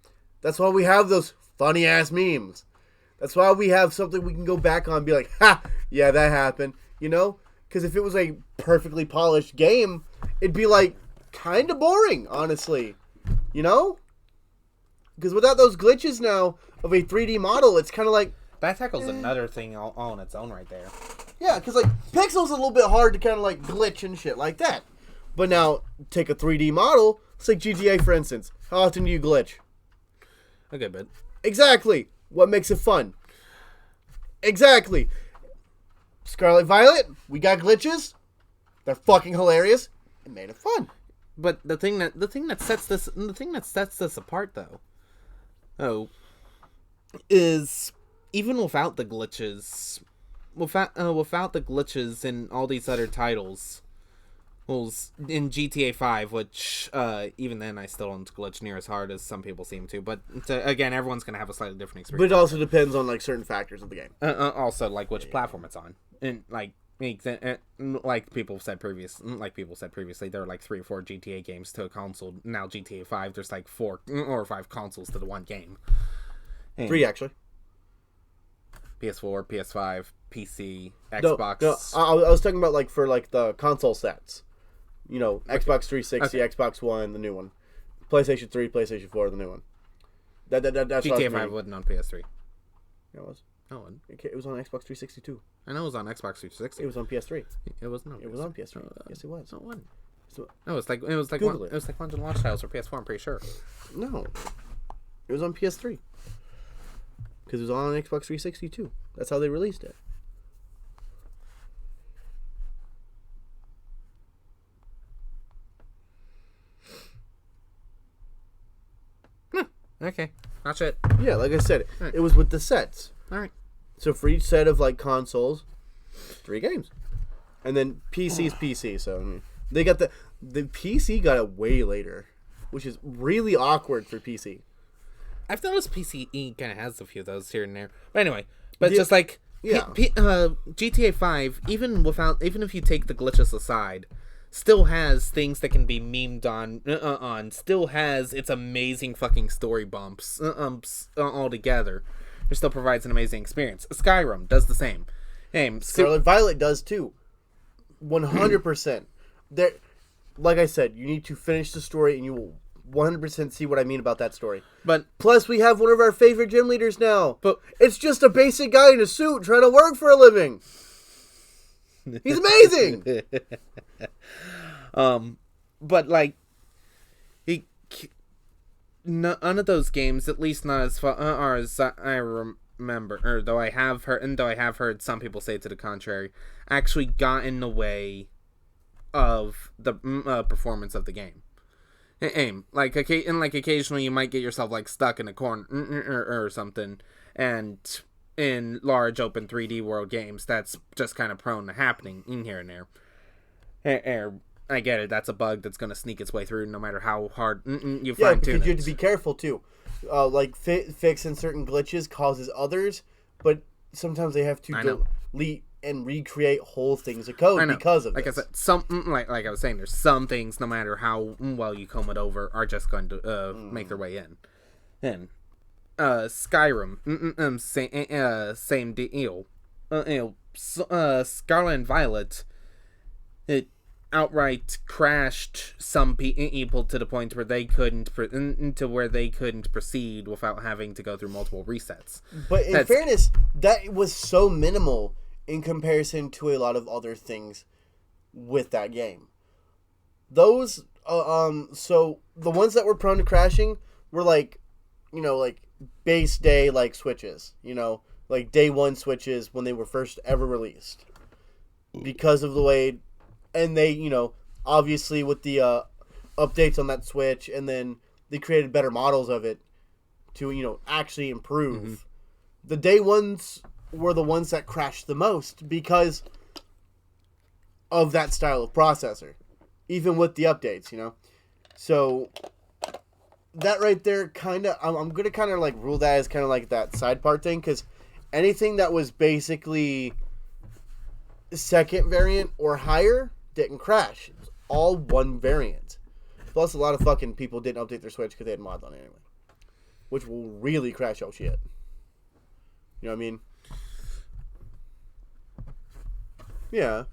Speaker 1: That's why we have those funny ass memes. That's why we have something we can go back on and be like, ha, yeah, that happened. Because if it was a perfectly polished game, it'd be like kind of boring, honestly. Because without those glitches now of a 3D model, it's kind of like...
Speaker 2: That tackles another thing all on its own right there.
Speaker 1: Yeah, because like pixels a little bit hard to kind of like glitch and shit like that. But now, take a 3D model, let's take GTA for instance. How often do you glitch?
Speaker 2: A good bit.
Speaker 1: Exactly. What makes it fun? Exactly. Scarlet Violet, we got glitches. They're fucking hilarious. It made it fun.
Speaker 2: But the thing that sets this apart though, is even without the glitches, without the glitches in all these other titles, in GTA 5, which even then I still don't glitch near as hard as some people seem to. But again, everyone's gonna have a slightly different experience.
Speaker 1: But it also depends on like certain factors of the game.
Speaker 2: Also, like which platform it's on, and like like people said previously, there are like 3 or 4 GTA games to a console. Now GTA 5, there's like 4 or 5 consoles to the one game. And
Speaker 1: 3 actually.
Speaker 2: PS4, PS5, PC,
Speaker 1: No,
Speaker 2: Xbox.
Speaker 1: no, I was talking about like for like the console sets. You know, Xbox 360,
Speaker 2: Okay.
Speaker 1: Xbox One, the new one, PlayStation 3, PlayStation 4, the new one. That's
Speaker 2: GTA 5 wasn't on PS3.
Speaker 1: Yeah, it was.
Speaker 2: No, it wasn't.
Speaker 1: It was on Xbox 360 too.
Speaker 2: I know it was on Xbox 360.
Speaker 1: It was on PS3.
Speaker 2: It wasn't on.
Speaker 1: It was on PS3. Yes, it was.
Speaker 2: No, it wasn't.
Speaker 1: So,
Speaker 2: No, it was like
Speaker 1: Google
Speaker 2: one,
Speaker 1: it.
Speaker 2: it was like one of the launch titles for PS4. I'm pretty sure.
Speaker 1: no, it was on PS3 because it was on Xbox 360 too. That's how they released it.
Speaker 2: Okay, that's it.
Speaker 1: Yeah, like I said,
Speaker 2: Right.
Speaker 1: it was with the sets.
Speaker 2: All right.
Speaker 1: So for each set of like consoles, 3 games, and then PC's PC. So I mean, they got the PC got it way later, which is really awkward for PC.
Speaker 2: I've noticed PCE kind of has a few of those here and there. But anyway, but
Speaker 1: Yeah.
Speaker 2: just like
Speaker 1: Yeah.
Speaker 2: GTA 5, even if you take the glitches aside, still has things that can be memed on. Still has its amazing fucking story bumps all together. It still provides an amazing experience. Skyrim does the same.
Speaker 1: Scarlet Violet does too. 100%. There, like I said, you need to finish the story, and you will 100% see what I mean about that story.
Speaker 2: But
Speaker 1: Plus, we have one of our favorite gym leaders now.
Speaker 2: But-
Speaker 1: it's just a basic guy in a suit trying to work for a living. He's amazing.
Speaker 2: But like, none of those games, at least not as far as I remember, or though I have heard some people say to the contrary, actually got in the way of the performance of the game. Like occasionally you might get yourself like stuck in a corner or something, and in large open 3D world games, that's just kind of prone to happening in here and there. I get it. That's a bug that's going to sneak its way through no matter how hard you
Speaker 1: Yeah,
Speaker 2: fine tune
Speaker 1: because you have
Speaker 2: it.
Speaker 1: to be careful too. Like fixing certain glitches causes others, but sometimes they have to
Speaker 2: I know.
Speaker 1: delete and recreate whole things of code because of
Speaker 2: like
Speaker 1: this.
Speaker 2: I said, like I was saying, there's some things, no matter how well you comb it over, are just going to make their way in. And Skyrim, same deal. Scarlet and Violet, it outright crashed some people to the point where they couldn't proceed without having to go through multiple resets.
Speaker 1: But in fairness, that was so minimal in comparison to a lot of other things with that game. Those, so the ones that were prone to crashing were like, like base day like switches, like day one switches when they were first ever released, because of the way, and they, obviously with the updates on that switch, and then they created better models of it to, actually improve. Mm-hmm. The day ones were the ones that crashed the most because of that style of processor, even with the updates, So that right there, kind of, I'm gonna kind of like rule that as kind of like that side part thing, because anything that was basically second variant or higher didn't crash. It was all one variant. Plus, a lot of fucking people didn't update their Switch because they had mods on it anyway, which will really crash out shit. You know what I mean? Yeah.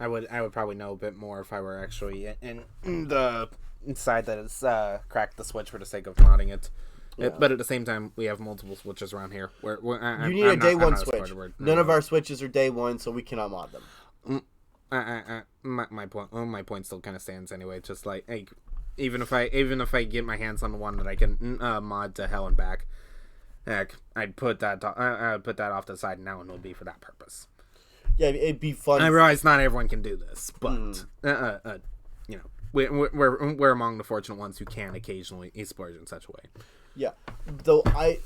Speaker 2: I would probably know a bit more if I were actually in the side that has cracked the Switch for the sake of modding it. Yeah. But at the same time, we have multiple switches around here.
Speaker 1: You need a day one switch. None of our switches are day one, so we cannot mod them.
Speaker 2: My point still kind of stands anyway. Just like, hey, even if I get my hands on one that I can mod to hell and back, heck, I'd put that off to the side now, and it'll be for that purpose.
Speaker 1: Yeah, it'd be fun.
Speaker 2: I realize not everyone can do this, but we're among the fortunate ones who can occasionally splurge in such a way.
Speaker 1: Yeah, though I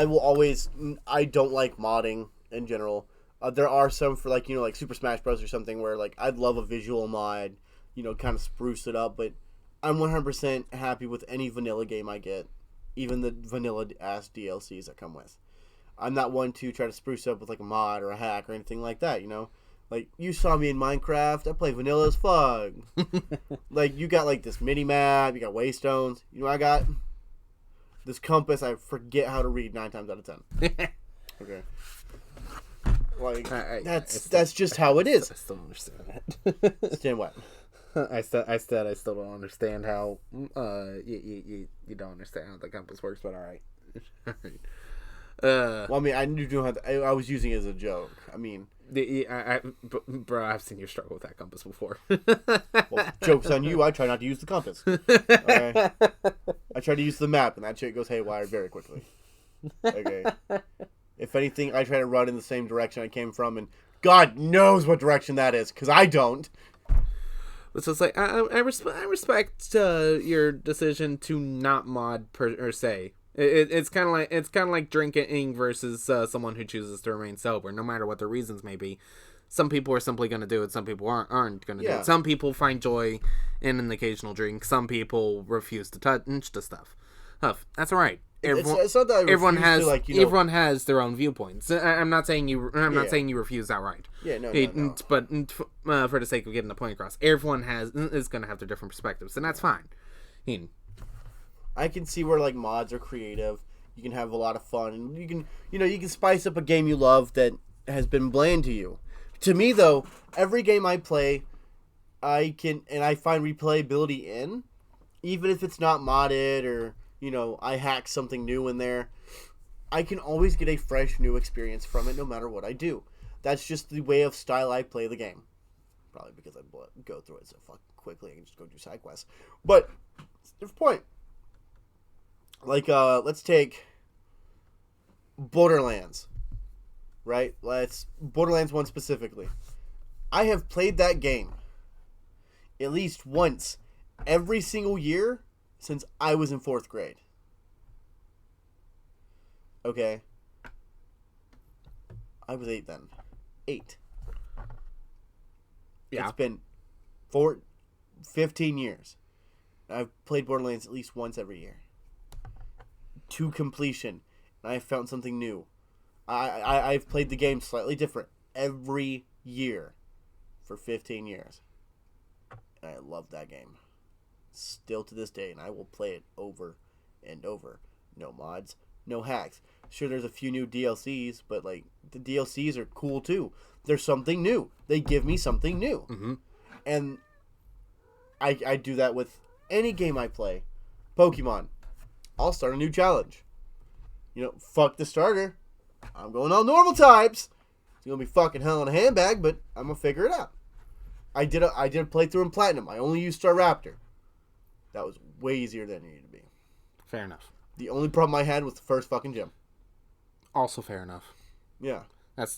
Speaker 1: will always, I don't like modding in general. There are some for like like Super Smash Bros or something where like I'd love a visual mod, kind of spruce it up. But I'm 100% happy with any vanilla game I get, even the vanilla ass DLCs that come with. I'm not one to try to spruce up with like a mod or a hack or anything like that. Like, you saw me in Minecraft. I play vanilla as fuck. Like, you got, like, this mini-map. You got waystones. You know what I got? This compass I forget how to read 9 times out of 10. Okay. Like, that's just how it is.
Speaker 2: I still don't understand that.
Speaker 1: Understand what?
Speaker 2: I still don't understand how you don't understand how the compass works, but all right.
Speaker 1: Well, I mean, I knew how I was using it as a joke. I mean,
Speaker 2: bro, I've seen you struggle with that compass before.
Speaker 1: Well, joke's on you. I try not to use the compass. Okay? I try to use the map, and that shit goes haywire very quickly. Okay. If anything, I try to run in the same direction I came from, and God knows what direction that is, because I don't.
Speaker 2: It's just like I respect your decision to not mod per se. It's kind of like drinking versus someone who chooses to remain sober, no matter what their reasons may be. Some people are simply going to do it. Some people aren't going to do it. Some people find joy in an occasional drink. Some people refuse to touch the stuff. That's all right.
Speaker 1: It's not that
Speaker 2: everyone has
Speaker 1: to, like,
Speaker 2: everyone has their own viewpoints. I'm not saying you. I'm not saying you refuse outright.
Speaker 1: Yeah, no.
Speaker 2: But for the sake of getting the point across, everyone is going to have their different perspectives, and that's fine.
Speaker 1: I can see where, like, mods are creative. You can have a lot of fun, and you can spice up a game you love that has been bland to you. To me, though, every game I play, I find replayability in, even if it's not modded or, I hack something new in there. I can always get a fresh new experience from it no matter what I do. That's just the way of style I play the game. Probably because I go through it so fucking quickly, I can just go do side quests. But, there's a point. Like, let's take Borderlands, right? Borderlands 1 specifically. I have played that game at least once every single year since I was in 4th grade. Okay. I was 8 then. 8.
Speaker 2: Yeah.
Speaker 1: It's been 15 years. I've played Borderlands at least once every year. To completion, and I found something new. I've played the game slightly different every year for 15 years. And I love that game. Still to this day, and I will play it over and over. No mods, no hacks. Sure, there's a few new DLCs, but, like, the DLCs are cool too. There's something new. They give me something new.
Speaker 2: Mm-hmm.
Speaker 1: And I do that with any game I play. Pokemon. I'll start a new challenge. Fuck the starter. I'm going all normal types. It's gonna be fucking hell in a handbag, but I'm gonna figure it out. I did a playthrough in Platinum. I only used Staraptor. That was way easier than it needed to be.
Speaker 2: Fair enough.
Speaker 1: The only problem I had was the first fucking gym.
Speaker 2: Also fair enough.
Speaker 1: Yeah.
Speaker 2: That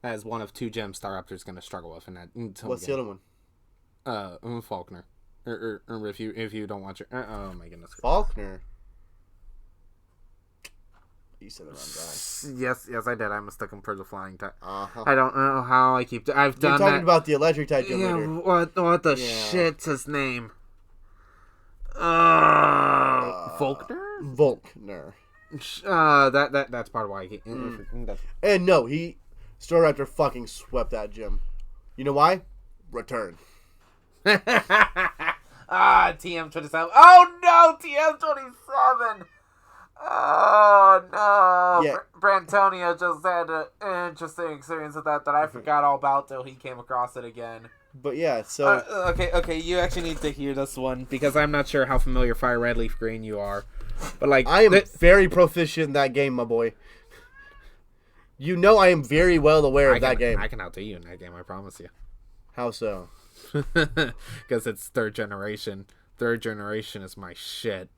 Speaker 2: is one of 2 gems Staraptor's gonna struggle with in that.
Speaker 1: What's the other one?
Speaker 2: Faulkner. Or if you don't watch it. Oh my goodness.
Speaker 1: Faulkner. You said the wrong guy.
Speaker 2: Yes, I did. I mistook him for the flying type.
Speaker 1: Uh-huh.
Speaker 2: I don't know how I keep. I've done.
Speaker 1: You're talking about the electric type gym leader.
Speaker 2: What the shit's his name? Faulkner.
Speaker 1: Volkner.
Speaker 2: That's part of why I keep.
Speaker 1: And no, Staraptor fucking swept that gym. You know why? Return.
Speaker 2: TM27. Oh no, TM27. Oh no.
Speaker 1: Yeah.
Speaker 2: Brantonio just had an interesting experience with that I forgot all about till he came across it again.
Speaker 1: But yeah, so
Speaker 2: okay, you actually need to hear this one because I'm not sure how familiar Fire Red Leaf Green you are, but like
Speaker 1: I am very proficient in that game, my boy. I am very well aware of that game.
Speaker 2: I can outdo you in that game, I promise you.
Speaker 1: How so?
Speaker 2: Because it's 3rd generation. 3rd generation is my shit.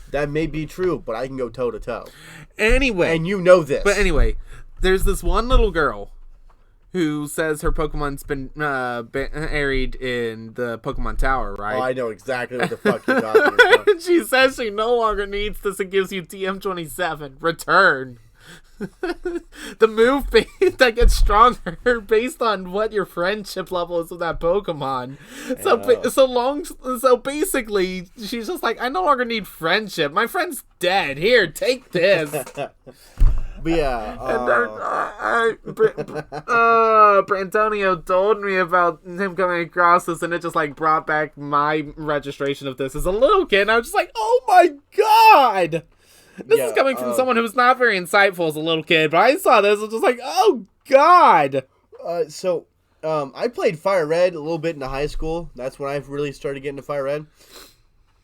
Speaker 1: That may be true, but I can go toe to toe.
Speaker 2: Anyway,
Speaker 1: and you know this.
Speaker 2: But anyway, there's this one little girl who says her Pokemon's been buried in the Pokemon Tower, right?
Speaker 1: Oh, I know exactly what the fuck you're talking about.
Speaker 2: She says she no longer needs this and gives you TM27. Return. The move that gets stronger based on what your friendship level is with that Pokemon. So basically, she's just like, I no longer need friendship. My friend's dead. Here, take this.
Speaker 1: But yeah,
Speaker 2: Brantonio told me about him coming across this, and it just like brought back my registration of this as a little kid. And I was just like, "Oh my god!" This is coming from someone who was not very insightful as a little kid, but I saw this and was just like, "Oh god!"
Speaker 1: I played Fire Red a little bit in high school. That's when I really started getting to Fire Red.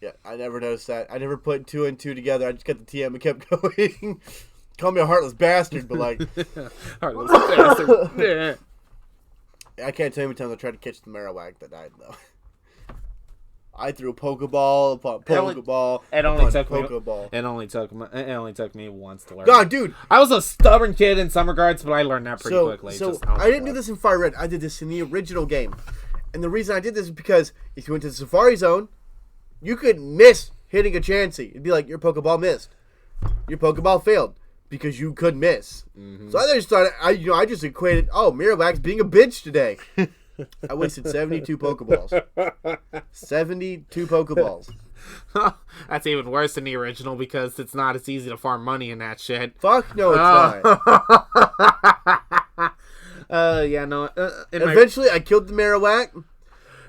Speaker 1: Yeah, I never noticed that. I never put 2 and 2 together. I just got the TM and kept going. Call me a heartless bastard, but like...
Speaker 2: Heartless bastard. Yeah.
Speaker 1: I can't tell you how many times I tried to catch the Marowak that died, though. I threw a Pokeball upon Pokeball.
Speaker 2: It only took me once to learn.
Speaker 1: God, dude!
Speaker 2: I was a stubborn kid in some regards, but I learned that pretty quickly.
Speaker 1: I didn't do this in Fire Red. I did this in the original game. And the reason I did this is because if you went to the Safari Zone, you could miss hitting a Chansey. It'd be like, your Pokeball missed. Your Pokeball failed. Because you could miss. Mm-hmm. So I just thought, I just equated, Marowak's being a bitch today. I wasted 72 Pokeballs. 72 Pokeballs.
Speaker 2: That's even worse than the original because it's not as easy to farm money in that shit.
Speaker 1: Fuck no, it's not. Eventually, I killed the Marowak.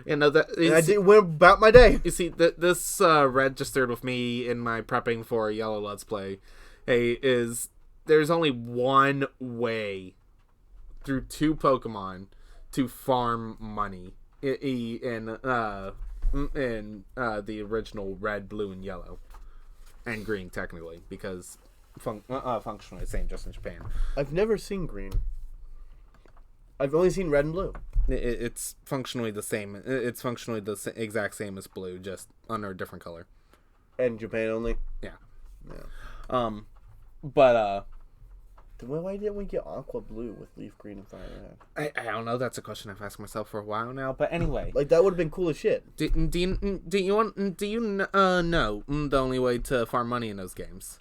Speaker 1: And I went about my day.
Speaker 2: You see, this registered with me in my prepping for a Yellow Let's Play. There's only one way through 2 Pokemon to farm money in the original Red, Blue, and Yellow, and Green technically because functionally the same just in Japan.
Speaker 1: I've never seen Green. I've only seen Red and Blue.
Speaker 2: It's functionally the same. It's functionally the exact same as Blue, just under a different color.
Speaker 1: And Japan only.
Speaker 2: Yeah.
Speaker 1: But why didn't we get Aqua Blue with Leaf Green and Fire Red?
Speaker 2: I don't know. That's a question I've asked myself for a while now. But anyway,
Speaker 1: like that would have been cool as shit.
Speaker 2: Do you know the only way to farm money in those games?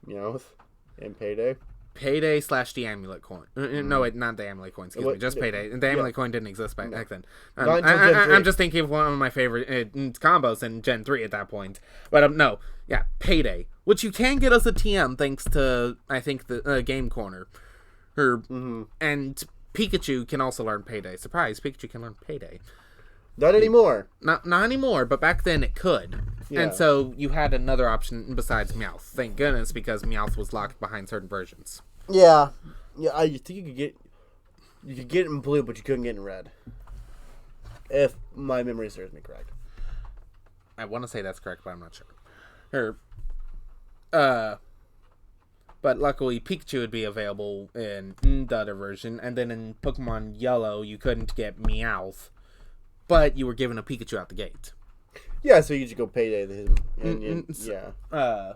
Speaker 1: And Payday.
Speaker 2: Payday / the amulet coin. No, wait, not the amulet coin. Excuse me, just Payday. The amulet coin didn't exist back then. I'm just thinking of one of my favorite combos in Gen 3 at that point. But no, yeah, Payday, which you can get as a TM thanks to I think the Game Corner, and Pikachu can also learn Payday. Surprise, Pikachu can learn Payday.
Speaker 1: Not anymore.
Speaker 2: Not anymore, but back then it could. Yeah. And so you had another option besides Meowth. Thank goodness, because Meowth was locked behind certain versions.
Speaker 1: Yeah. I think you could get it in Blue, but you couldn't get it in Red. If my memory serves me correct.
Speaker 2: I want to say that's correct, but I'm not sure. But luckily Pikachu would be available in the other version, and then in Pokemon Yellow you couldn't get Meowth. But you were given a Pikachu out the gate.
Speaker 1: Yeah, so you just go Payday him. Yeah.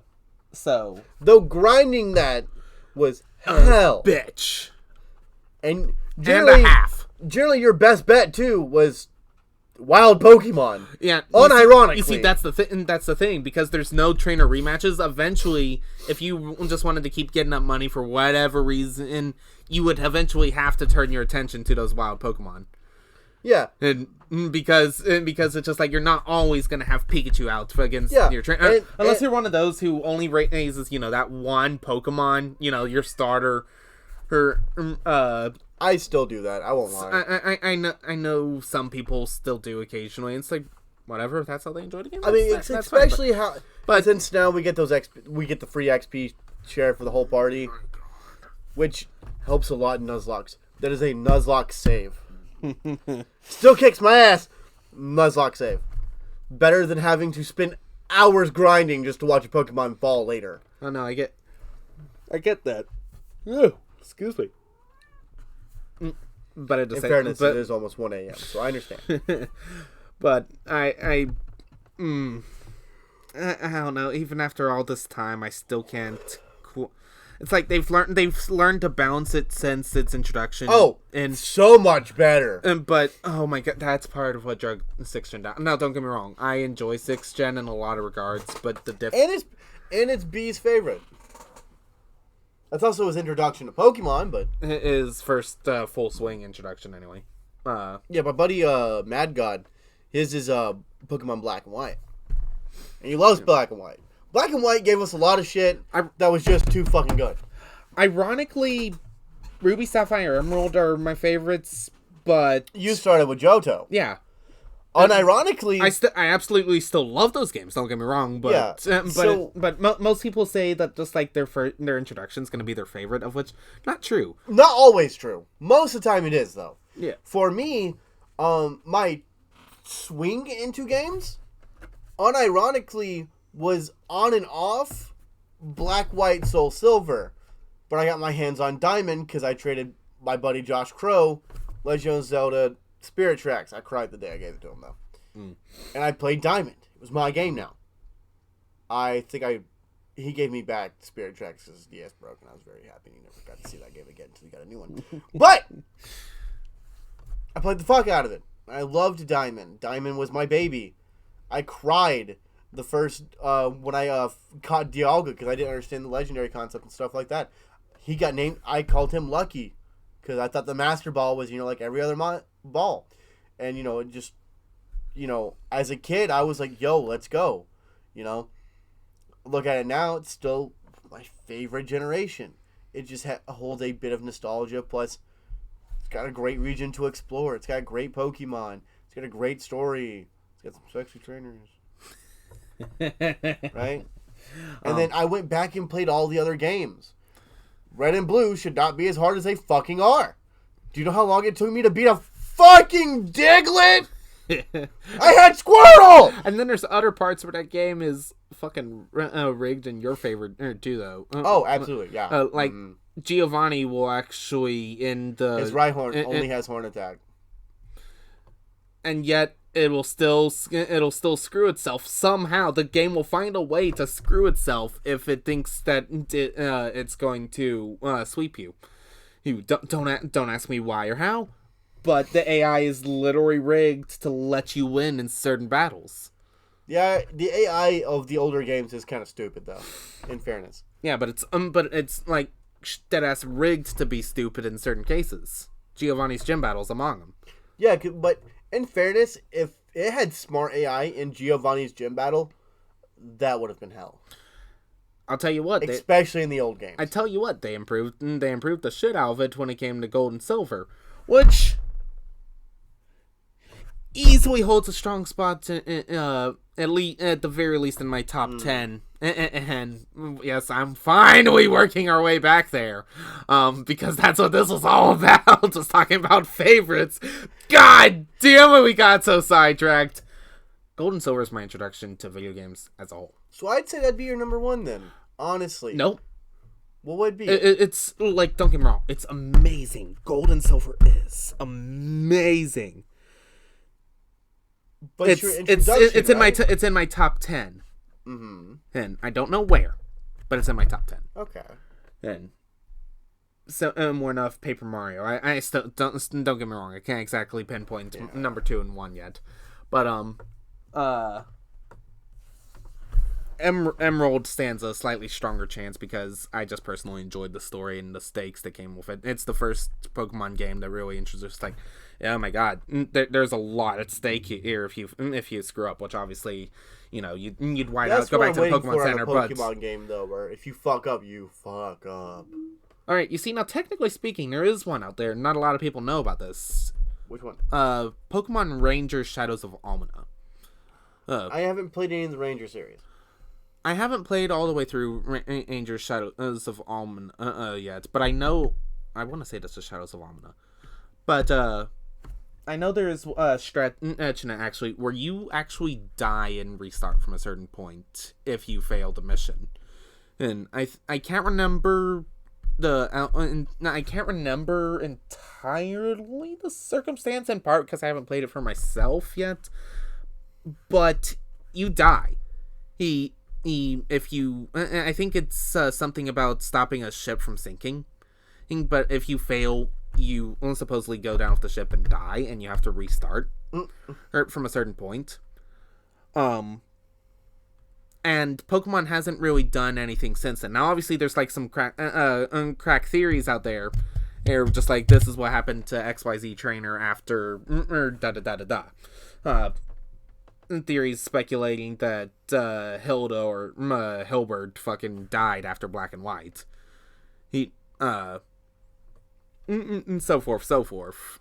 Speaker 2: So.
Speaker 1: Though grinding that was hell.
Speaker 2: Bitch.
Speaker 1: And generally,
Speaker 2: and a half.
Speaker 1: Generally, your best bet, too, was wild Pokemon.
Speaker 2: Yeah.
Speaker 1: Unironically.
Speaker 2: You see, that's the thing, because there's no trainer rematches. Eventually, if you just wanted to keep getting up money for whatever reason, you would eventually have to turn your attention to those wild Pokemon.
Speaker 1: Yeah,
Speaker 2: and because it's just like you're not always gonna have Pikachu out against your trainer, unless you're one of those who only raises that one Pokemon, your starter.
Speaker 1: I still do that. I won't lie.
Speaker 2: I know some people still do occasionally. It's like whatever. If that's how they enjoy the game.
Speaker 1: I mean, especially fine, but since now we get we get the free XP share for the whole party, which helps a lot in Nuzlocke. That is a Nuzlocke save. Still kicks my ass. Nuzlocke save. Better than having to spend hours grinding just to watch a Pokemon fall later.
Speaker 2: Oh no, I get that. Ew, excuse me. But
Speaker 1: in fairness, it is almost 1 a.m., so I understand.
Speaker 2: But I don't know. Even after all this time, I still can't. It's like they've learned to balance it since its introduction.
Speaker 1: Oh, and so much better.
Speaker 2: But oh my god, that's part of what drug 6th gen down. No, don't get me wrong. I enjoy 6th gen in a lot of regards, but the difference
Speaker 1: and it's B's favorite. That's also his introduction to Pokemon, but
Speaker 2: his first full swing introduction anyway.
Speaker 1: Yeah, my buddy Mad God, his is Pokemon Black and White, and he loves Black and White. Black and White gave us a lot of shit that was just too fucking good.
Speaker 2: Ironically, Ruby, Sapphire, Emerald are my favorites, but
Speaker 1: You started with Johto.
Speaker 2: yeah.
Speaker 1: Unironically,
Speaker 2: I absolutely still love those games. Don't get me wrong, but
Speaker 1: Yeah, so-
Speaker 2: most people say that just like their introduction is going to be their favorite, of which not true.
Speaker 1: not always true. Most of the time it is, though.
Speaker 2: Yeah.
Speaker 1: For me, my swing into games, unironically, was on and off Black, White, Soul Silver. But I got my hands on Diamond because I traded my buddy Josh Crow, Legend of Zelda Spirit Tracks. I cried the day I gave it to him, though. And I played Diamond. It was my game now. I think he gave me back Spirit Tracks because his DS broke, and I was very happy. He never got to see that game again until he got a new one. But I played the fuck out of it. I loved Diamond. Diamond was my baby. I cried the first when I caught Dialga because I didn't understand the legendary concept and stuff like that. He got named. I called him Lucky because I thought the Master Ball was like every other ball, and it just as a kid I was like, yo, let's go. Look at it now, it's still my favorite generation. It just holds a bit of nostalgia. Plus, it's got a great region to explore. It's got great Pokemon. It's got a great story. It's got some sexy trainers. Right? And then I went back and played all the other games. Red and Blue should not be as hard as they fucking are. Do you know how long it took me to beat a fucking Diglett? I had Squirtle!
Speaker 2: And then there's other parts where that game is fucking rigged in your favor too, though.
Speaker 1: Oh, absolutely, yeah.
Speaker 2: Giovanni will actually
Speaker 1: his Rhyhorn only has Horn Attack,
Speaker 2: and yet it'll still screw itself somehow. The game will find a way to screw itself if it thinks that it's going to sweep you. You don't ask me why or how, but the AI is literally rigged to let you win in certain battles.
Speaker 1: Yeah, the AI of the older games is kind of stupid, though. In fairness.
Speaker 2: Yeah, but it's like deadass rigged to be stupid in certain cases. Giovanni's gym battles among them.
Speaker 1: Yeah, but in fairness, if it had smart AI in Giovanni's gym battle, that would have been hell.
Speaker 2: I'll tell you what,
Speaker 1: especially in the old games.
Speaker 2: I tell you what, they improved the shit out of it when it came to Gold and Silver, which easily holds a strong spot at the very least in my top 10. And yes, I'm finally working our way back there, because that's what this was all about. Just talking about favorites. God damn it, we got so sidetracked. Gold and Silver is my introduction to video games as a whole.
Speaker 1: So I'd say that'd be your number one then, honestly.
Speaker 2: Nope.
Speaker 1: What would it be?
Speaker 2: It's like, don't get me wrong, it's amazing. Gold and Silver is amazing.
Speaker 1: But
Speaker 2: it's in my top 10. Mm-hmm. And I don't know where, but it's in my top 10.
Speaker 1: Okay.
Speaker 2: And so more enough Paper Mario. I still don't get me wrong. I can't exactly pinpoint number 2 and 1 yet, but Emerald stands a slightly stronger chance because I just personally enjoyed the story and the stakes that came with it. It's the first Pokemon game that really introduced oh my god, there's a lot at stake here if you screw up, which obviously, you'd wind out, go back to the Pokemon Center.
Speaker 1: But Pokemon game though, where if you fuck up, you fuck up.
Speaker 2: All right, you see, now technically speaking, there is one out there. Not a lot of people know about this.
Speaker 1: Which one?
Speaker 2: Pokemon Ranger Shadows of Almana.
Speaker 1: I haven't played any of the Ranger series.
Speaker 2: I haven't played all the way through Ranger Shadows of Almana yet, but I want to say that's the Shadows of Almana. But I know there's a stretch actually where you actually die and restart from a certain point if you fail the mission. And I can't remember I can't remember entirely the circumstance, in part because I haven't played it for myself yet. But you die. I think it's something about stopping a ship from sinking. But if you fail, you will supposedly go down with the ship and die, and you have to restart from a certain point. And Pokemon hasn't really done anything since then. Now, obviously, there's like some crack theories out there. They're just like, this is what happened to XYZ trainer after theories speculating that Hilda or Hilbert fucking died after Black and White. so forth, so forth.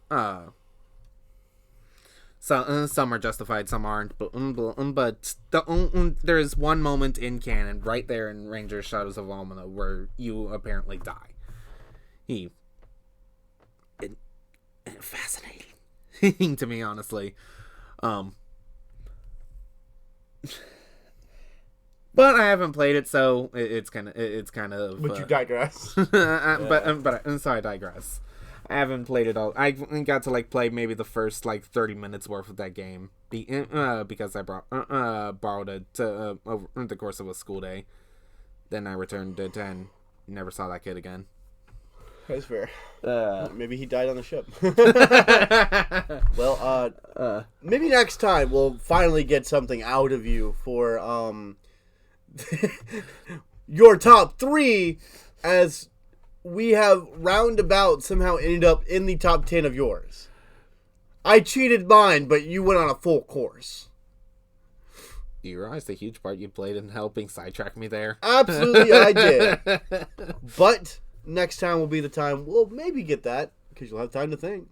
Speaker 2: So some are justified, some aren't. But there's one moment in canon, right there in Ranger Shadows of Almana, where you apparently die. Fascinating to me, honestly. But I haven't played it, so it's kind of.
Speaker 1: But you digress.
Speaker 2: But sorry, I digress. I haven't played it all. I got to play maybe the first 30 minutes worth of that game because I borrowed it over the course of a school day. Then I returned it and never saw that kid again.
Speaker 1: That's fair. Maybe he died on the ship. Well, maybe next time we'll finally get something out of you for your top 3, as we have roundabout somehow ended up in the top 10 of yours. I cheated mine, but you went on a full course.
Speaker 2: You realize the huge part you played in helping sidetrack me there?
Speaker 1: Absolutely, I did. But next time will be the time we'll maybe get that, because you'll have time to think.